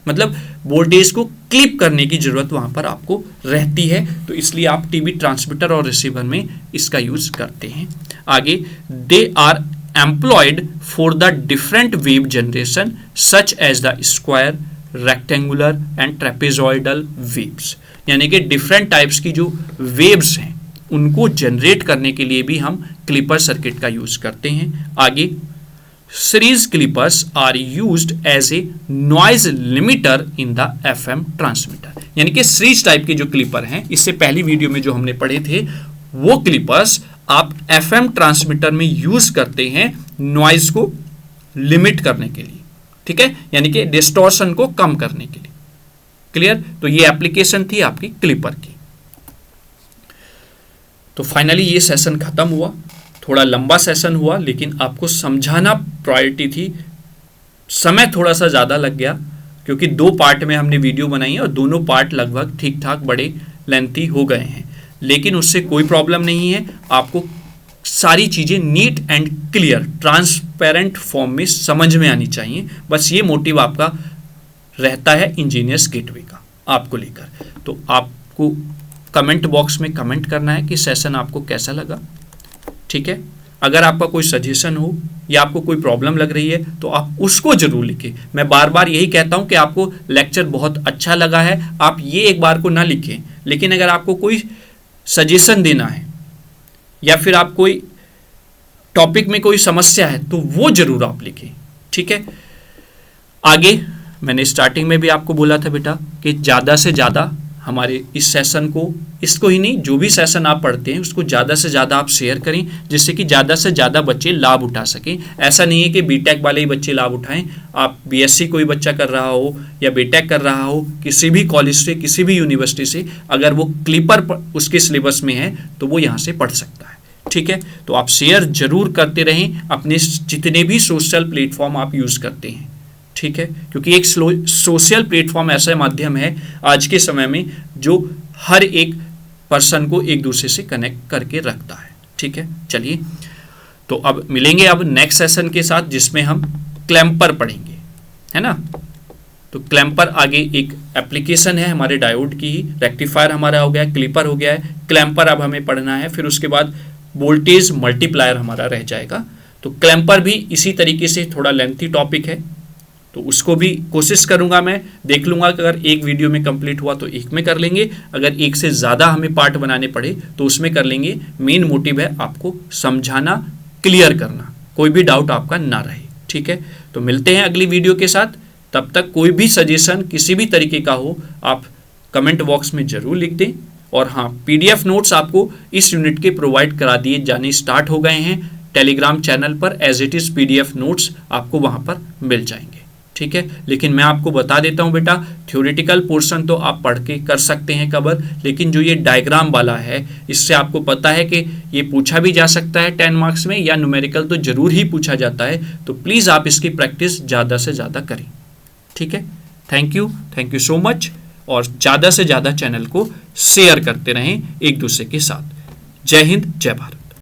Speaker 1: मतलब वोल्टेज को क्लिप करने की जरूरत वहां पर आपको रहती है, तो इसलिए आप टीवी ट्रांसमीटर और रिसीवर में इसका यूज करते हैं। आगे, they are employed for the different wave generation such as the square, rectangular and trapezoidal waves. यानी कि डिफरेंट टाइप्स की जो वेव्स हैं उनको जनरेट करने के लिए भी हम क्लिपर सर्किट का यूज करते हैं। आगे, series clippers are used as a noise limiter in the FM transmitter. यानी कि सीरीज टाइप के जो क्लिपर हैं, इससे पहली वीडियो में जो हमने पढ़े थे, वो क्लिपर्स आप FM ट्रांसमीटर में यूज करते हैं नॉइज को लिमिट करने के लिए, ठीक है, यानी कि डिस्टॉर्शन को कम करने के लिए। क्लियर। तो ये एप्लीकेशन थी आपकी क्लिपर की। तो फाइनली ये सेशन खत्म हुआ। थोड़ा लंबा सेशन हुआ लेकिन आपको समझाना प्रायोरिटी थी। समय थोड़ा सा ज़्यादा लग गया क्योंकि 2 पार्ट में हमने वीडियो बनाई है और दोनों पार्ट लगभग ठीक ठाक बड़े लेंथी हो गए हैं, लेकिन उससे कोई प्रॉब्लम नहीं है। आपको सारी चीज़ें neat and clear transparent form में समझ में आनी चाहिए। बस ये मोटिव आपका रहता है इंजीनियर्स गेटवे का आपको लेकर। तो आपको कमेंट बॉक्स में कमेंट करना है कि सेशन आपको कैसा लगा, ठीक है। अगर आपका कोई सजेशन हो या आपको कोई प्रॉब्लम लग रही है तो आप उसको जरूर लिखें। मैं बार बार यही कहता हूं कि आपको लेक्चर बहुत अच्छा लगा है, आप ये एक बार को ना लिखें, लेकिन अगर आपको कोई सजेशन देना है या फिर आप कोई टॉपिक में कोई समस्या है तो वो जरूर आप लिखें, ठीक है। आगे मैंने स्टार्टिंग में भी आपको बोला था बेटा कि ज़्यादा से ज़्यादा हमारे इस सेशन को, इसको ही नहीं, जो भी सेशन आप पढ़ते हैं उसको ज़्यादा से ज़्यादा आप शेयर करें, जिससे कि ज़्यादा से ज़्यादा बच्चे लाभ उठा सकें। ऐसा नहीं है कि बीटेक वाले ही बच्चे लाभ उठाएं, आप बीएससी कोई बच्चा कर रहा हो या बीटेक कर रहा हो, किसी भी कॉलेज से, किसी भी यूनिवर्सिटी से, अगर वो क्लिपर उसके सिलेबस में है तो वो यहाँ से पढ़ सकता है। ठीक है, तो आप शेयर जरूर करते रहें अपने जितने भी सोशल प्लेटफॉर्म आप यूज़ करते हैं। ठीक है, क्योंकि एक सोशल प्लेटफॉर्म ऐसा माध्यम है आज के समय में जो हर एक पर्सन को एक दूसरे से कनेक्ट करके रखता है। ठीक है, चलिए तो अब मिलेंगे अब नेक्स्ट सेशन के साथ, जिसमें हम क्लैंपर पढ़ेंगे, है ना। तो क्लैंपर आगे एक एप्लीकेशन है हमारे डायोड की ही, रेक्टिफायर हमारा हो गया, क्लिपर हो गया है, क्लैंपर अब हमें पढ़ना है। फिर उसके बाद वोल्टेज मल्टीप्लायर हमारा रह जाएगा। तो क्लैंपर भी इसी तरीके से थोड़ा लेंथी टॉपिक है, तो उसको भी कोशिश करूंगा, मैं देख लूंगा कि अगर एक वीडियो में कंप्लीट हुआ तो एक में कर लेंगे, अगर एक से ज़्यादा हमें पार्ट बनाने पड़े तो उसमें कर लेंगे। मेन मोटिव है आपको समझाना, क्लियर करना, कोई भी डाउट आपका ना रहे। ठीक है, तो मिलते हैं अगली वीडियो के साथ। तब तक कोई भी सजेशन किसी भी तरीके का हो आप कमेंट बॉक्स में ज़रूर लिख दें। और हाँ, PDF नोट्स आपको इस यूनिट के प्रोवाइड करा दिए जाने स्टार्ट हो गए हैं टेलीग्राम चैनल पर, as it is PDF notes आपको वहाँ पर मिल जाएंगे। ठीक है, लेकिन मैं आपको बता देता हूँ बेटा, थ्योरेटिकल पोर्शन तो आप पढ़ के कर सकते हैं कवर, लेकिन जो ये डायग्राम वाला है इससे आपको पता है कि ये पूछा भी जा सकता है 10 मार्क्स में, या न्यूमेरिकल तो जरूर ही पूछा जाता है। तो प्लीज़ आप इसकी प्रैक्टिस ज़्यादा से ज़्यादा करें। ठीक है, थैंक यू सो मच, और ज़्यादा से ज़्यादा चैनल को शेयर करते रहें एक दूसरे के साथ। जय हिंद, जय भारत।